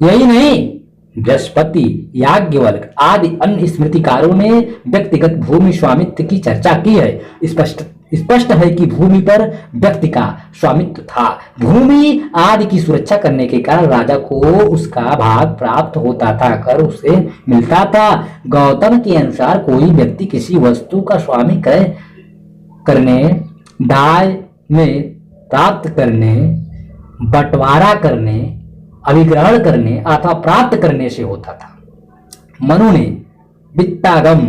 यही नहीं, बृहस्पति, याज्ञवल्क्य आदि अन्य स्मृतिकारों ने व्यक्तिगत भूमि स्वामित्व की चर्चा की है। स्पष्ट है कि भूमि पर व्यक्ति का स्वामित्व था। भूमि आदि की सुरक्षा करने के कारण राजा को उसका भाग प्राप्त होता था, कर उसे मिलता था। गौतम के अनुसार कोई व्यक्ति किसी वस्तु का स्वामी क्रय करने, दाय में प्राप्त करने, बंटवारा करने, अभिग्रहण करने अथवा प्राप्त करने से होता था। मनु ने वित्तागम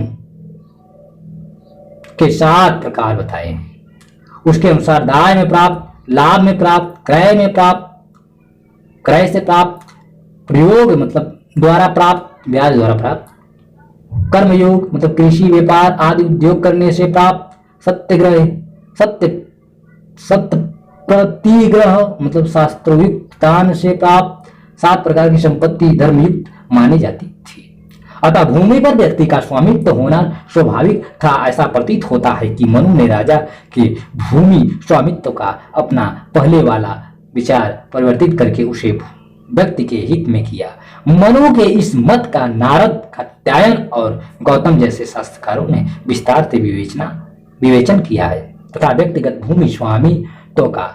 के 7 प्रकार बताए हैं। उसके अनुसार दाय में प्राप्त, लाभ में प्राप्त, क्रय में प्राप्त, क्रय से प्राप्त, प्रयोग मतलब द्वारा प्राप्त, ब्याज द्वारा प्राप्त, कर्मयोग मतलब कृषि, व्यापार आदि उद्योग करने से प्राप्त, सत्यग्रह सत्य प्रतिग्रह मतलब शास्त्रोक्त दान से प्राप्त। 7 प्रकार की संपत्ति धर्मयुक्त मानी जाती थी। अतः भूमि पर व्यक्ति का स्वामित्व होना स्वाभाविक था। ऐसा प्रतीत होता है कि मनु ने राजा के भूमि स्वामित्व का अपना पहले वाला विचार परिवर्तित करके उसे व्यक्ति के हित में किया। मनु के इस मत का नारद, कात्यायन और गौतम जैसे शास्त्रकारों ने विस्तार से विवेचन किया है। तथा व्यक्तिगत भूमि स्वामित्व का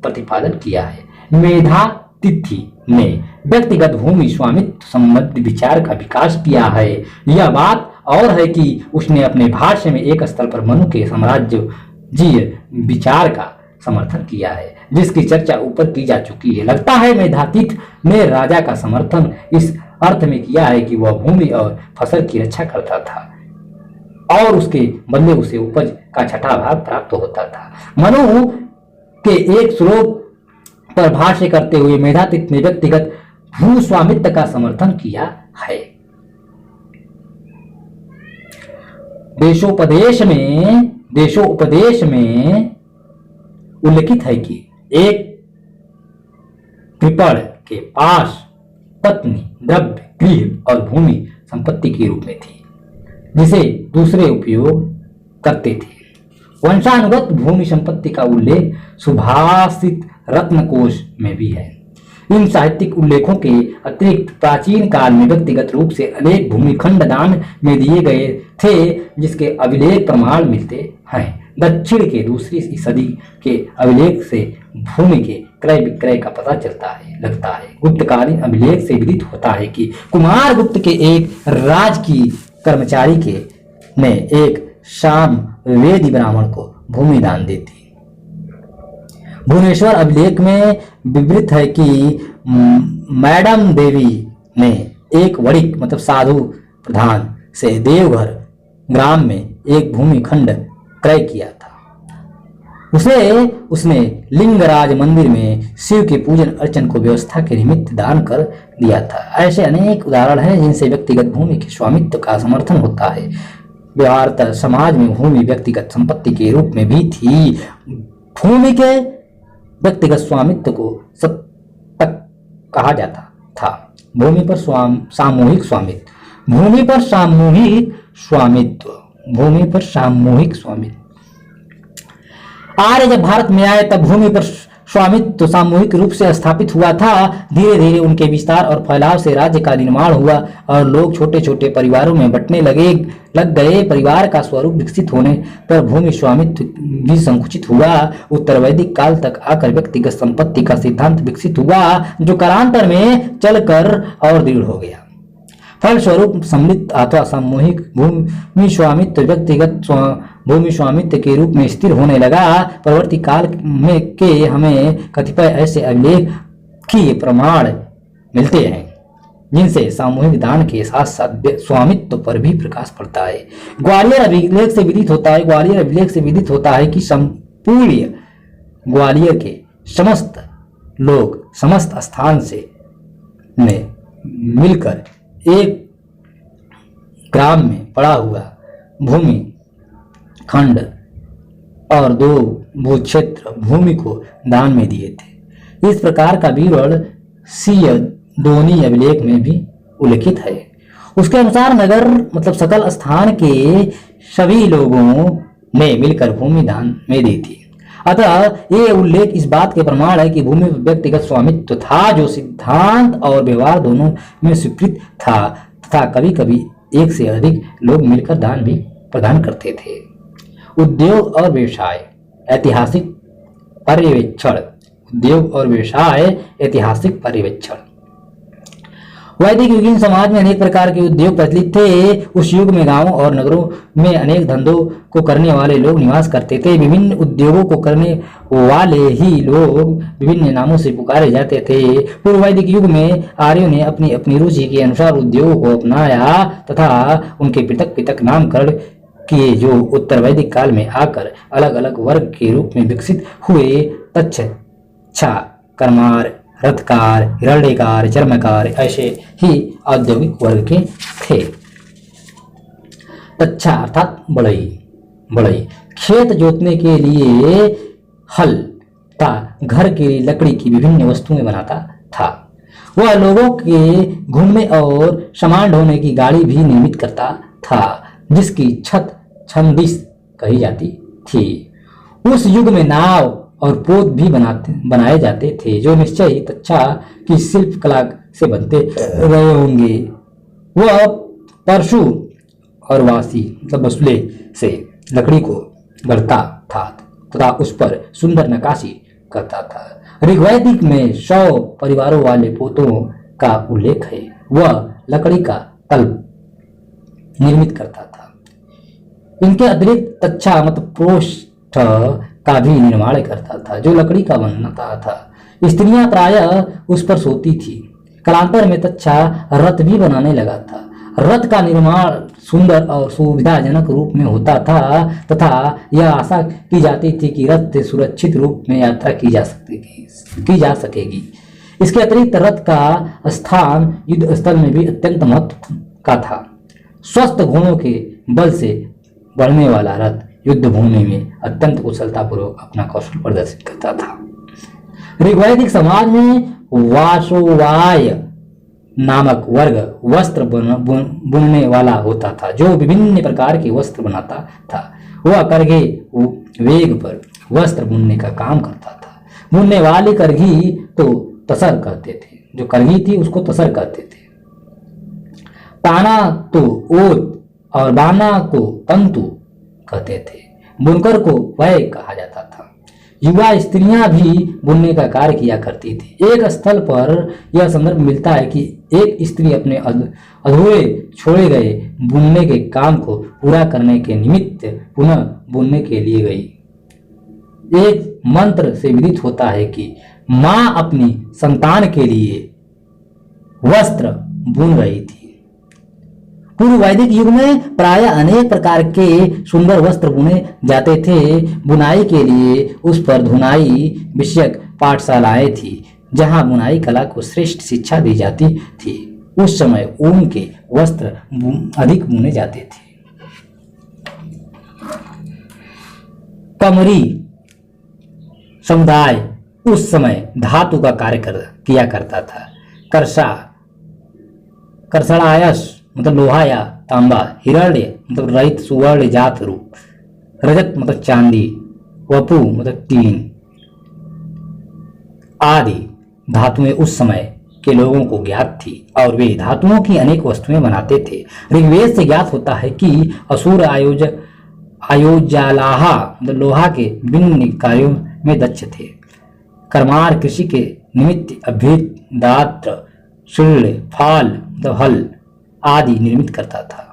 प्रतिपादन किया है। मेधातिथि ने व्यक्तिगत भूमि स्वामित्व संबंधी विचार का विकास किया है। यह बात और है कि उसने अपने भाष्य में एक स्थल पर मनु के साम्राज्यजीय विचार का समर्थन किया है, जिसकी चर्चा ऊपर की जा चुकी है। लगता है मेधातिथि ने राजा का समर्थन इस अर्थ में किया है कि वह भूमि और फसल की रक्षा करता था और उसके बदले उसे उपज का छठा भाग प्राप्त होता था। मनु के एक श्लोक पर भाष्य करते हुए मेधातिथि ने व्यक्तिगत भू स्वामित्व का समर्थन किया है। देशोपदेश में उल्लिखित है कि एक कृपण के पास पत्नी, द्रव्य, गृह और भूमि संपत्ति के रूप में थी, जिसे दूसरे उपयोग करते थे। वंशानुगत भूमि संपत्ति का उल्लेख सुभाषित रत्नकोश में भी है। इन साहित्यिक उल्लेखों के अतिरिक्त प्राचीन काल में व्यक्तिगत रूप से अनेक भूमिखंड दान में दिए गए थे, जिसके अभिलेख प्रमाण मिलते हैं। दक्षिण के दूसरी सदी के अभिलेख से भूमि के क्रय विक्रय का पता लगता है। गुप्तकालीन अभिलेख से विदित होता है कि कुमार गुप्त के एक राजकीय कर्मचारी ने एक सामवेदी ब्राह्मण को भूमि दान दी थी। भुवनेश्वर अभिलेख में विवृत है कि मैडम देवी ने एक वणिक मतलब साधु प्रधान से देवघर ग्राम में एक भूमि खंड क्रय किया था। उसने लिंगराज मंदिर में शिव के पूजन अर्चन को व्यवस्था के निमित्त दान कर दिया था। ऐसे अनेक उदाहरण हैं जिनसे व्यक्तिगत भूमि के स्वामित्व का समर्थन होता है। व्यवहारतः समाज में भूमि व्यक्तिगत संपत्ति के रूप में भी थी। भूमि के व्यक्तिगत स्वामित्व को सत्तक कहा जाता था। भूमि पर सामूहिक स्वामित्व। आर्य जब भारत में आए तब भूमि पर स्वामित्व सामूहिक रूप से स्थापित हुआ था। धीरे धीरे उनके विस्तार और फैलाव से राज्य का निर्माण हुआ और लोग छोटे छोटे परिवारों में बंटने लग गए। परिवार का स्वरूप विकसित होने पर भूमि स्वामित्व भी संकुचित हुआ। उत्तर वैदिक काल तक आकर व्यक्तिगत संपत्ति का सिद्धांत विकसित हुआ, जो कालांतर में चलकर और दृढ़ हो गया। फलस्वरूप सम्मिलित अथवा सामूहिक भूमि स्वामित्व व्यक्तिगत भूमि स्वामित्व के रूप में स्थिर होने लगा। परवर्ती काल में हमें कतिपय ऐसे अभिलेख की प्रमाण मिलते हैं जिनसे सामूहिक दान के साथ साथ स्वामित्व पर भी प्रकाश पड़ता है। ग्वालियर अभिलेख से विदित होता है कि संपूर्ण ग्वालियर के समस्त लोग समस्त स्थान से में मिलकर एक ग्राम में पड़ा हुआ भूमि खंड और 2 भूक्षेत्र भूमि को दान में दिए थे। इस प्रकार का विवरण सियदोनी अभिलेख में भी उल्लिखित है। उसके अनुसार नगर मतलब सकल स्थान के सभी लोगों ने मिलकर भूमि दान में दी थी। अतः ये उल्लेख इस बात के प्रमाण है कि भूमि व्यक्तिगत स्वामित्व था, जो सिद्धांत और व्यवहार दोनों में स्वीकृत था तथा कभी कभी एक से अधिक लोग मिलकर दान भी प्रदान करते थे। उद्योग और व्यवसाय ऐतिहासिक पर्यवेक्षण। वैदिक युगीन समाज में अनेक प्रकार के उद्योग प्रचलित थे। उस युग में गांवों और नगरों में अनेक धंधों को करने वाले लोग निवास करते थे। विभिन्न उद्योगों को करने वाले ही लोग विभिन्न नामों से पुकारे जाते थे। पूर्व वैदिक युग में आर्यों ने अपनी अपनी रुचि के अनुसार उद्योगों को अपनाया तथा उनके पृथक पृथक नामकरण किए, जो उत्तर वैदिक काल में आकर अलग अलग वर्ग के रूप में विकसित हुए। तच्छा, करमार, रथकार, हिरण्यकार, चर्मकार ऐसे ही औद्योगिक वर्ग के थे। तच्छा अर्थात बढ़ई खेत जोतने के लिए हल था, घर के लिए लकड़ी की विभिन्न वस्तुएं बनाता था। वह लोगों के घूमने और सामान ढोने की गाड़ी भी निर्मित करता था, जिसकी छत छंदिस कही जाती थी। उस युग में नाव और पोत भी बनाए जाते थे, जो निश्चय ही तच्छा की शिल्प कला से बनते रहे होंगे। वह परशु और वासी मतलब बसुले से लकड़ी को गढ़ता था तथा उस पर सुंदर नक्काशी करता था। ऋग्वैदिक में 100 परिवारों वाले पोतों का उल्लेख है। वह लकड़ी का तल निर्मित करता था। इनके अतिरिक्त तच्छा मतलब पृष्ठ का भी निर्माण करता था, जो लकड़ी का बनता था। स्त्रियां प्रायः उस पर सोती थी। कालांतर में तच्छा रथ भी बनाने लगा था। रथ का निर्माण सुंदर और सुविधाजनक रूप में होता था तथा यह आशा की जाती थी कि रथ से सुरक्षित रूप में यात्रा की जा सकेगी। इसके अतिरिक्त रथ का स्थान युद्ध स्थल में भी अत्यंत महत्व का था। स्वस्थ घोड़ों के बल से बढ़ने वाला रथ युद्ध भूमि में अत्यंत कुशलतापूर्वक अपना कौशल प्रदर्शित करता था। ऋग्वैदिक समाज में वासोवाय नामक वर्ग वस्त्र बुनने वाला होता था, जो विभिन्न प्रकार के वस्त्र बनाता था। वह करघे वेग पर वस्त्र बुनने का काम करता था। बुनने वाली करघी तो तसर कहते थे, जो करघी थी उसको तसर कहते थे। ताना तो ओत और बाना को तंतु कहते थे। बुनकर को वय कहा जाता था। युवा स्त्रियां भी बुनने का कार्य किया करती थी। एक स्थल पर यह संदर्भ मिलता है कि एक स्त्री अपने अधूरे छोड़े गए बुनने के काम को पूरा करने के निमित्त पुनः बुनने के लिए गई। एक मंत्र से विदित होता है कि मां अपनी संतान के लिए वस्त्र बुन रही थी। पूर्व वैदिक युग में प्रायः अनेक प्रकार के सुंदर वस्त्र बुने जाते थे। बुनाई के लिए उस पर धुनाई विषयक पाठशालाएं थी, जहां बुनाई कला को श्रेष्ठ शिक्षा दी जाती थी। उस समय ऊन के वस्त्र अधिक बुने जाते थे। कमरी समुदाय उस समय धातु का कार्य किया करता था। करसड़ायस मतलब लोहा या तांबा, हिरण्य मतलब रहित सुवर्ण जात रूप, रजत मतलब चांदी, वपु मतलब टीन आदि धातुएं उस समय के लोगों को ज्ञात थी और वे धातुओं की अनेक वस्तुएं बनाते थे। ऋग्वेद से ज्ञात होता है कि असुर आयोजालाहा मतलब लोहा के विभिन्न कार्यों में दक्ष थे। कर्मार कृषि के निमित्त अभ्युत दात्र शूल फाल मतलब हल आदि निर्मित करता था।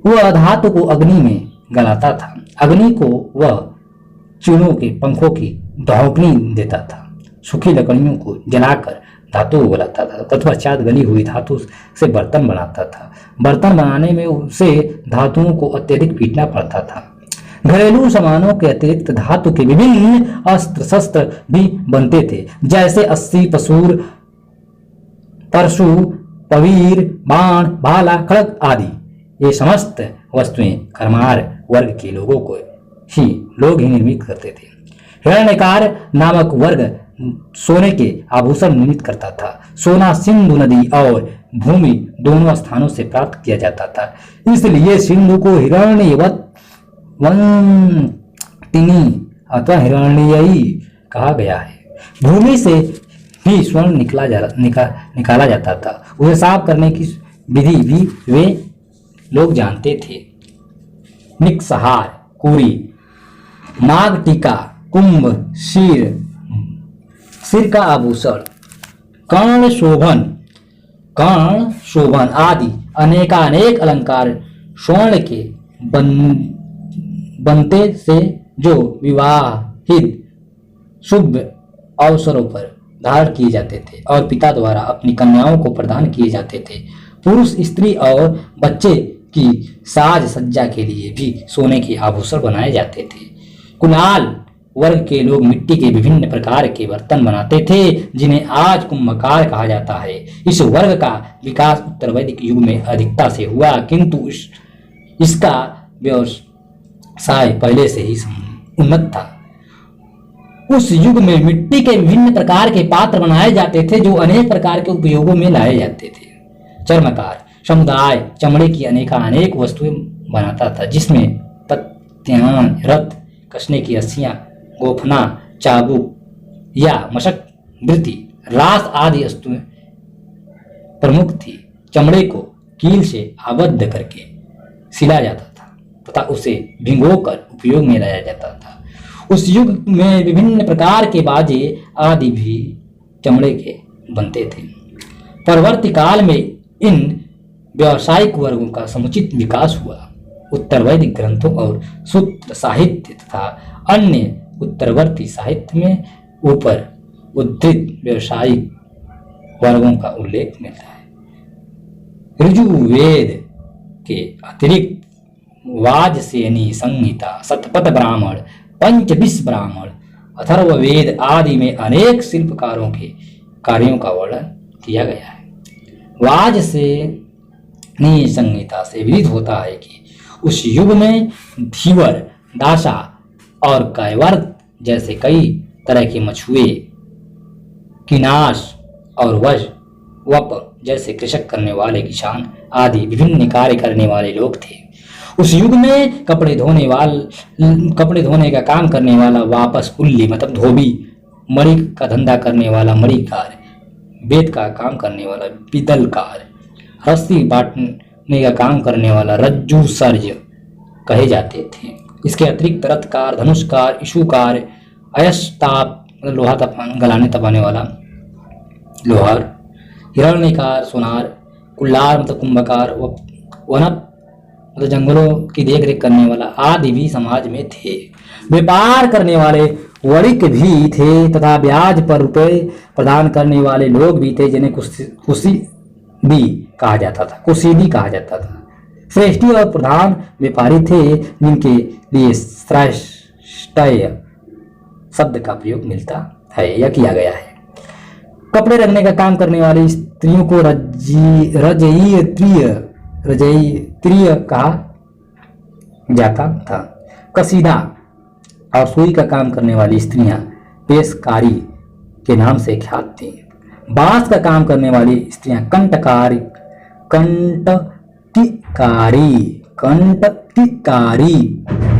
वह धातु को अग्नि में गलाता था। अग्नि को वह चीड़ों के पंखों की दौकनी देता था। सूखी लकड़ियों को जलाकर धातु को गलाता था। तत्पश्चात गली हुई धातु से बर्तन बनाता था। बर्तन बनाने में उसे धातुओं को अत्यधिक पीटना पड़ता था। घरेलू सामानों के अतिरिक्त धातु के विभिन्न अस्त्र शस्त्र भी बनते थे, जैसे अस्सी, पसूर, परशु, पवीर, बाण, भाला, खड़ग आदि। ये समस्त वस्तुएं कर्मार वर्ग के लोग ही निर्मित करते थे। हिरण्यकार नामक वर्ग सोने के आभूषण निर्मित करता था। सोना सिंधु नदी और भूमि दोनों स्थानों से प्राप्त किया जाता था, इसलिए सिंधु को हिरण्यवत तिनी अथवा हिरण्ययी कहा गया है। भूमि से भी स्वर्ण निकाला जाता था। उसे साफ करने की विधि भी वे लोग जानते थे। निकसहार, कुरी, नाग टीका, कुंभ, सिर का आभूषण, कर्ण शोभन आदि अनेकानेक अलंकार स्वर्ण के बनते से जो विवाहित शुभ अवसरों पर धारण किए जाते थे और पिता द्वारा अपनी कन्याओं को प्रदान किए जाते थे। पुरुष, स्त्री और बच्चे की साज सज्जा के लिए भी सोने के आभूषण बनाए जाते थे। कुलाल वर्ग के लोग मिट्टी के विभिन्न प्रकार के बर्तन बनाते थे, जिन्हें आज कुंभकार कहा जाता है। इस वर्ग का विकास उत्तर वैदिक युग में अधिकता से हुआ, किंतु इसका व्यवसाय पहले से ही उन्नत था। उस युग में मिट्टी के विभिन्न प्रकार के पात्र बनाए जाते थे, जो अनेक प्रकार के उपयोगों में लाए जाते थे। चर्मकार समुदाय चमड़े की अनेक वस्तुएं बनाता था, जिसमें पत्यान, रथ कसने की रस्सियां, गोफना, चाबुक या मशक वृत्ति, रास आदि वस्तुएं प्रमुख थी। चमड़े को कील से आबद्ध करके सिला जाता था तथा उसे भिगोकर उपयोग में लाया जाता था। उस युग में विभिन्न प्रकार के बाजे आदि भी चमड़े के बनते थे। परवर्ती काल में इन व्यावसायिक वर्गों का समुचित विकास हुआ। उत्तर वैदिक ग्रंथों और सूत्र साहित्य तथा अन्य उत्तरवर्ती साहित्य में ऊपर उद्धृत व्यावसायिक वर्गों का उल्लेख मिलता है। ऋजुवेद के अतिरिक्त वाजसेनी संहिता, शतपथ ब्राह्मण, पंचविश ब्राह्मण, अथर्ववेद आदि में अनेक शिल्पकारों के कार्यों का वर्णन किया गया है। वाजसेनी संहिता से विदित होता है कि उस युग में धीवर, दासा और कैवर्त जैसे कई तरह के मछुए, किनाश और वप जैसे कृषक करने वाले किसान आदि विभिन्न कार्य करने वाले लोग थे। उस युग में कपड़े धोने का काम करने वाला वापस कुल्ली मतलब धोबी, मणि का धंधा करने वाला मणिकार, बेत का काम करने वाला बिदलकार, रस्सी बांटने का काम करने वाला रज्जू सर्ज कहे जाते थे। इसके अतिरिक्त रथकार, धनुषकार, इशुकार, अयस्ताप मतलब लोहा गलाने तपाने वाला लोहार, हिरण्यकार, सोनार, कुल्हार मतलब कुंभकार, वनप मतलब जंगलों की देखरेख करने वाला आदि भी समाज में थे। व्यापार करने वाले वणिक भी थे तथा ब्याज पर रुपए प्रदान करने वाले लोग भी थे, जिन्हें कुसीदी कहा जाता था। श्रेष्ठी और प्रधान व्यापारी थे, जिनके लिए श्रेष्ठय शब्द का प्रयोग मिलता है या किया गया है। कपड़े रखने का काम करने वाली स्त्रियों को रजयित्रीय कहा जाता था। कसीदा और सुई का काम करने वाली स्त्रियां पेशकारी के नाम से ख्यात थीं। बांस का काम करने वाली स्त्रियां कंटकिकारी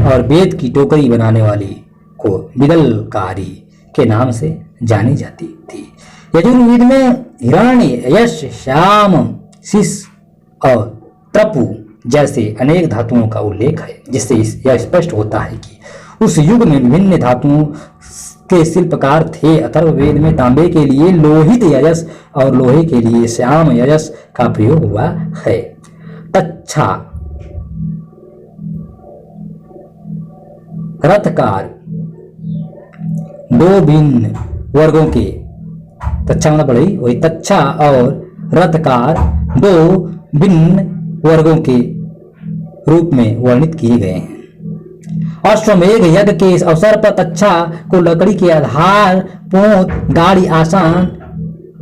और बेत की टोकरी बनाने वाली को बिदलकारी के नाम से जानी जाती थी। यजुर्वेद में हिरण्य, यश, श्याम, शिश और त्रपु जैसे अनेक धातुओं का उल्लेख है, जिससे यह स्पष्ट होता है कि उस युग में विभिन्न धातुओं के शिल्पकार थे। अथर्ववेद में तांबे के लिए लोहित यजस और लोहे के लिए श्याम यजस का प्रयोग हुआ है। तच्छा, रथकार दो भिन्न वर्गों के, तच्छा मतलब बढ़ई वही तच्छा और रथकार दो भिन्न वर्गों के रूप में वर्णित किए गए हैं। अश्वमेध यज्ञ के अवसर पर तच्छा को लकड़ी के आधार, पोत, गाड़ी, आसान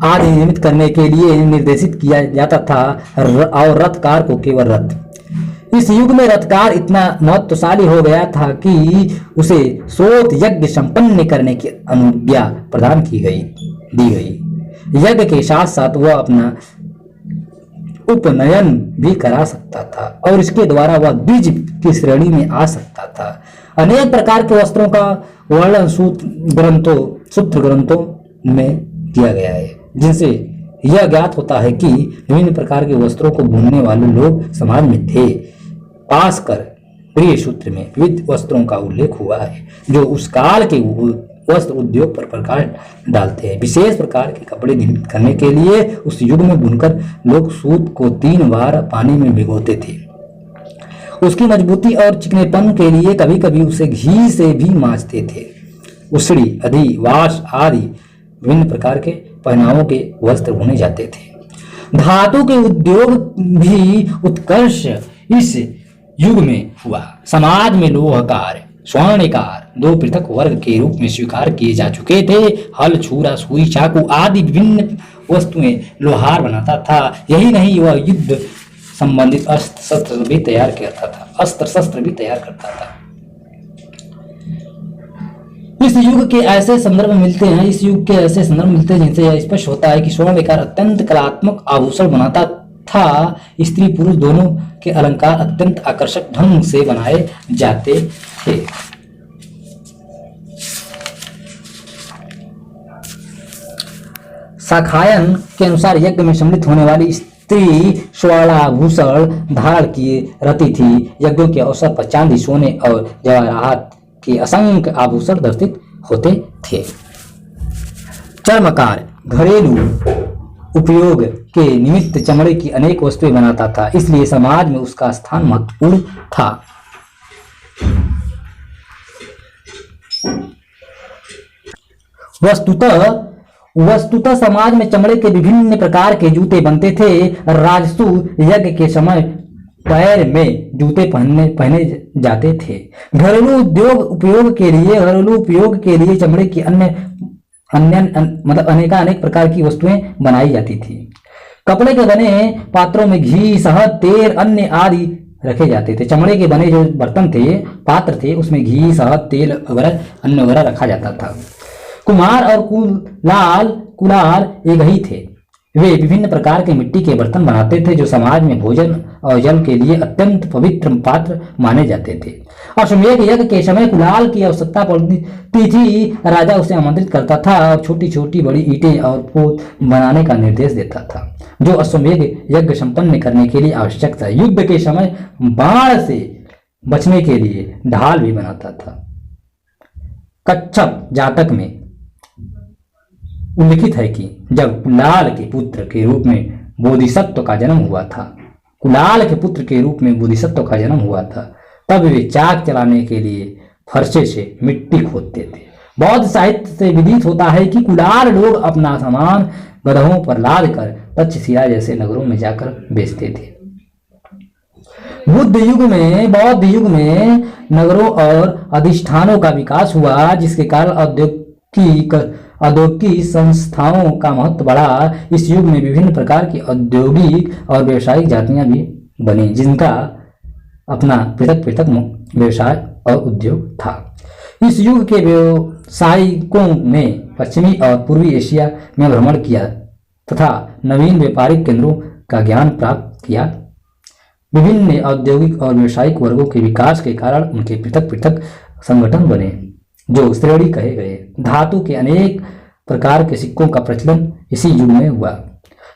आदि निर्मित करने के लिए निर्देशित किया जाता था और रथकार को केवल रथ। इस युग में रथकार इतना महत्वशाली हो गया था कि उसे सोत यज्ञ संपन्न करने की अनुज्ञा प्रदान दी गई। यज्ञ के साथ साथ वह अपना उपनयन भी करा सकता था और इसके द्वारा वह द्विज की श्रेणी में आ सकता था। अनेक प्रकार के वस्त्रों का वर्णन सूत्र ग्रंथों में किया गया है, जिनसे यह ज्ञात होता है कि विभिन्न प्रकार के वस्त्रों को बुनने वाले लोग समाज में थे। पासकर प्रिय सूत्र में विविध वस्त्रों का उल्लेख हुआ है, जो उस काल के वस्त्र उद्योग पर प्रकाश डालते हैं। विशेष प्रकार के कपड़े निर्मित करने के लिए उस युग में बुनकर लोग सूत को 3 बार पानी में भिगोते थे। उसकी मजबूती और चिकनेपन के लिए कभी कभी उसे घी से भी मांजते थे। उसड़ी, अधि, वाश आदि विभिन्न प्रकार के पहनावों के वस्त्र बुने जाते थे। धातु के उद्योग भी उत्कर्ष इस युग में हुआ। समाज में लोहकार, स्वर्णकार 2 पृथक वर्ग के रूप में स्वीकार किए जा चुके थे। हल, छुरा, सुई, चाकू आदि विभिन्न वस्तुएं लोहार बनाता था। यही नहीं, वह युद्ध संबंधित अस्त्र शस्त्र भी तैयार करता था। इस युग के ऐसे संदर्भ मिलते हैं जिनसे यह स्पष्ट होता है कि स्वर्णकार अत्यंत कलात्मक आभूषण बनाता था। स्त्री पुरुष दोनों के अलंकार अत्यंत आकर्षक ढंग से बनाए जाते थे। शाखायन के अनुसार यज्ञ में सम्मिलित होने वाली स्त्री स्वर्णाभूषण धारण किए रहती थी। यज्ञों के अवसर पर चांदी, सोने और जवाहरात के असंख्य आभूषण दर्शित होते थे। चर्मकार घरेलू उपयोग के निमित्त चमड़े की अनेक वस्तुएं बनाता था, इसलिए समाज में उसका स्थान महत्वपूर्ण था। वस्तुतः समाज में चमड़े के विभिन्न प्रकार के जूते बनते थे। राजसू यज्ञ के समय पैर में जूते पहने जाते थे। घरेलू उपयोग के लिए चमड़े की अनेक प्रकार की वस्तुएं बनाई जाती थी। कपड़े के बने पात्रों में घी, शहद, तेल, अन्न आदि रखे जाते थे। चमड़े के बने जो बर्तन थे, पात्र थे, उसमें घी, शहद, तेल वगैरह, अन्न वगैरह रखा जाता था। कुम्हार और कुलाल एक ही थे। वे विभिन्न प्रकार के मिट्टी के बर्तन बनाते थे जो समाज में भोजन और जल के लिए अत्यंत पवित्र पात्र माने जाते थे। अश्वमेध यज्ञ के समय कुलाल की आवश्यकता पड़ती थी। राजा उसे आमंत्रित करता था और छोटी छोटी बड़ी ईंटें और पोत बनाने का निर्देश देता था, जो अश्वमेध यज्ञ संपन्न करने के लिए आवश्यक था। युद्ध के समय बाण से बचने के लिए ढाल भी बनाता था। कच्छप जातक में उल्लिखित है कि जब कुलाल के पुत्र के रूप में बोधिसत्व का जन्म हुआ था, तब वे चाक चलाने के लिए फरसे से मिट्टी खोदते थे। बौद्ध साहित्य से विदित होता है कि कुलाल लोग अपना सामान गधों पर लाद कर तक्षशिला जैसे नगरों में जाकर बेचते थे। बौद्ध युग में नगरों और अधिष्ठानों का विकास हुआ, जिसके कारण औद्योगिक संस्थाओं का महत्व बढ़ा। इस युग में विभिन्न प्रकार की औद्योगिक और व्यावसायिक जातियां भी बनी, जिनका अपना पृथक व्यवसाय और उद्योग था। इस युग के व्यवसायिकों ने पश्चिमी और पूर्वी एशिया में भ्रमण किया तथा नवीन व्यापारिक केंद्रों का ज्ञान प्राप्त किया। विभिन्न औद्योगिक और व्यावसायिक वर्गों के विकास के कारण उनके पृथक संगठन बने, जो श्रेणी कहे गए। धातु के अनेक प्रकार के सिक्कों का प्रचलन इसी युग में हुआ।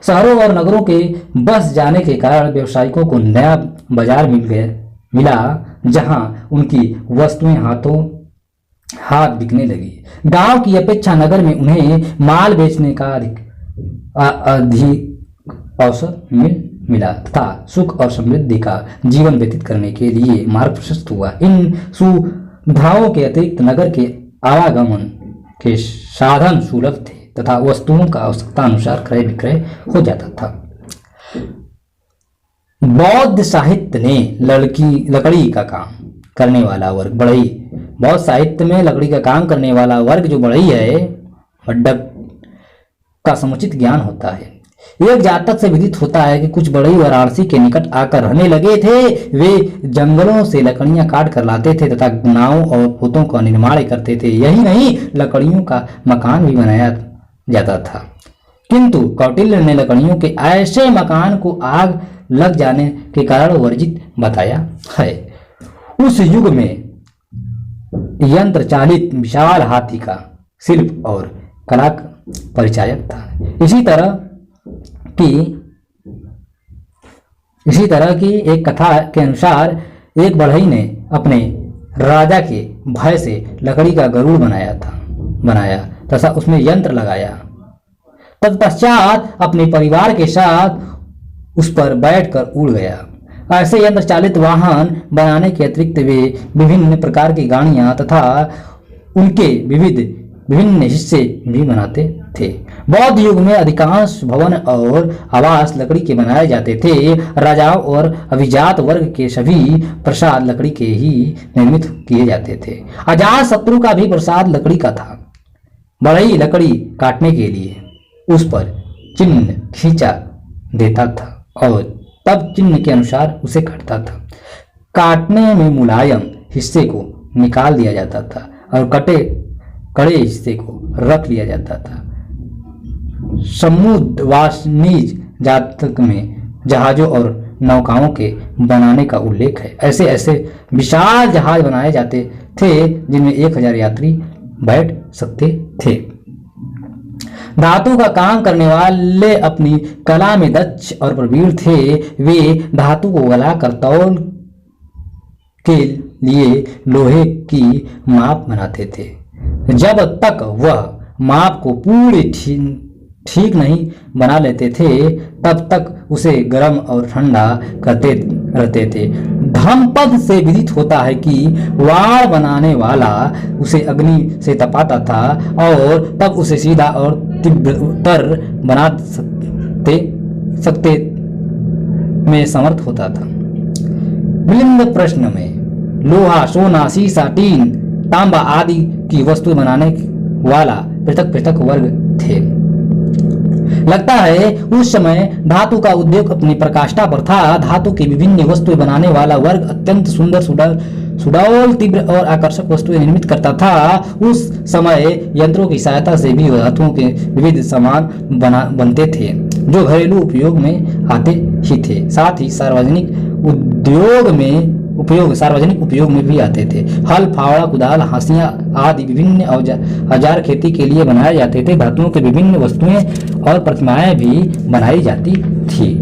शहरों और नगरों के बस जाने के कारण व्यवसायिकों को नया बाजार मिला, जहां उनकी वस्तुएं हाथ बिकने लगी। गांव की अपेक्षा नगर में उन्हें माल बेचने का अधिक अवसर मिला तथा सुख और समृद्धि का जीवन व्यतीत करने के लिए मार्ग प्रशस्त हुआ। इन सुविधाओं के अतिरिक्त नगर के आवागमन के साधन सुलभ थे तथा वस्तुओं का आवश्यकता अनुसार क्रय विक्रय हो जाता था। बौद्ध साहित्य ने लकड़ी का काम करने वाला वर्ग बढ़ई। बौद्ध साहित्य में लकड़ी का काम करने वाला वर्ग जो बढ़ई है, हड्डक का समुचित ज्ञान होता है। एक जातक से विदित होता है कि कुछ बढ़ई वाराणसी के निकट आकर रहने लगे थे। वे जंगलों से लकड़ियां काट कर लाते थे तथा नावों और पोतों का निर्माण करते थे। यही नहीं, लकड़ियों का मकान भी बनाया जाता था। किंतु कौटिल्य ने लकड़ियों के ऐसे मकान को आग लग जाने के कारण वर्जित बताया है। उस युग में यंत्र चालित विशाल हाथी का शिल्प और कला परिचायक था। इसी तरह की एक कथा के अनुसार एक बढ़ई ने अपने राजा के भय से लकड़ी का गरुड़ बनाया तथा उसमें यंत्र लगाया। तत्पश्चात अपने परिवार के साथ उस पर बैठकर उड़ गया। ऐसे यंत्र चालित वाहन बनाने के अतिरिक्त वे विभिन्न प्रकार की गाड़ियां तथा उनके विभिन्न हिस्से भी बनाते थे। बौद्ध युग में अधिकांश भवन और आवास लकड़ी के बनाए जाते थे। राजाओं और अभिजात वर्ग के सभी प्रसाद लकड़ी के ही निर्मित किए जाते थे। अजात शत्रु का भी प्रसाद लकड़ी का था। बढ़ई लकड़ी काटने के लिए उस पर चिन्ह खींचा देता था और तब चिन्ह के अनुसार उसे काटता था। काटने में मुलायम हिस्से को निकाल दिया जाता था और कड़े हिस्से को रख लिया जाता था। समुद्रवासिनीज जातक में जहाजों और नौकाओं के बनाने का उल्लेख है। ऐसे विशाल जहाज बनाए जाते थे जिनमें 1000 यात्री बैठ सकते थे। धातु का काम करने वाले अपनी कला में दक्ष और प्रवीण थे। वे धातु को गलाकर तौल के लिए लोहे की माप बनाते थे। जब तक वह माप को पूरी ठीक नहीं बना लेते थे तब तक उसे गर्म और ठंडा करते रहते थे। धम्मपद से विदित होता है कि वाड़ बनाने वाला उसे अग्नि से तपाता था और तब उसे सीधा और तीव्रतर बना सकते में समर्थ होता था। विलिंद प्रश्न में लोहा, सोना, सीसा, टीन, तांबा आदि की वस्तु बनाने वाला पृथक पृथक वर्ग थे। लगता है उस समय धातु का उद्योग अपनी प्रकाष्ठा पर था। धातु की विभिन्न वस्तुएं बनाने वाला वर्ग अत्यंत सुंदर, सुडौल, तीव्र और आकर्षक वस्तुएं निर्मित करता था। उस समय यंत्रों की सहायता से भी धातुओं के विविध सामान बनते थे जो घरेलू उपयोग में आते ही थे, साथ ही सार्वजनिक उपयोग में भी आते थे। हल, फावड़ा, कुदाल, हांसियां आदि विभिन्न औजार खेती के लिए बनाए जाते थे। धातुओं की विभिन्न वस्तुएं और प्रतिमाएं भी बनाई जाती थी।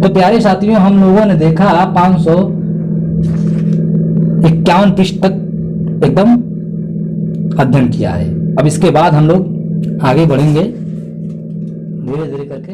तो प्यारे साथियों, हम लोगों ने देखा 551 पृष्ठ तक एकदम अध्ययन किया है। अब इसके बाद हम लोग आगे बढ़ेंगे धीरे धीरे करके।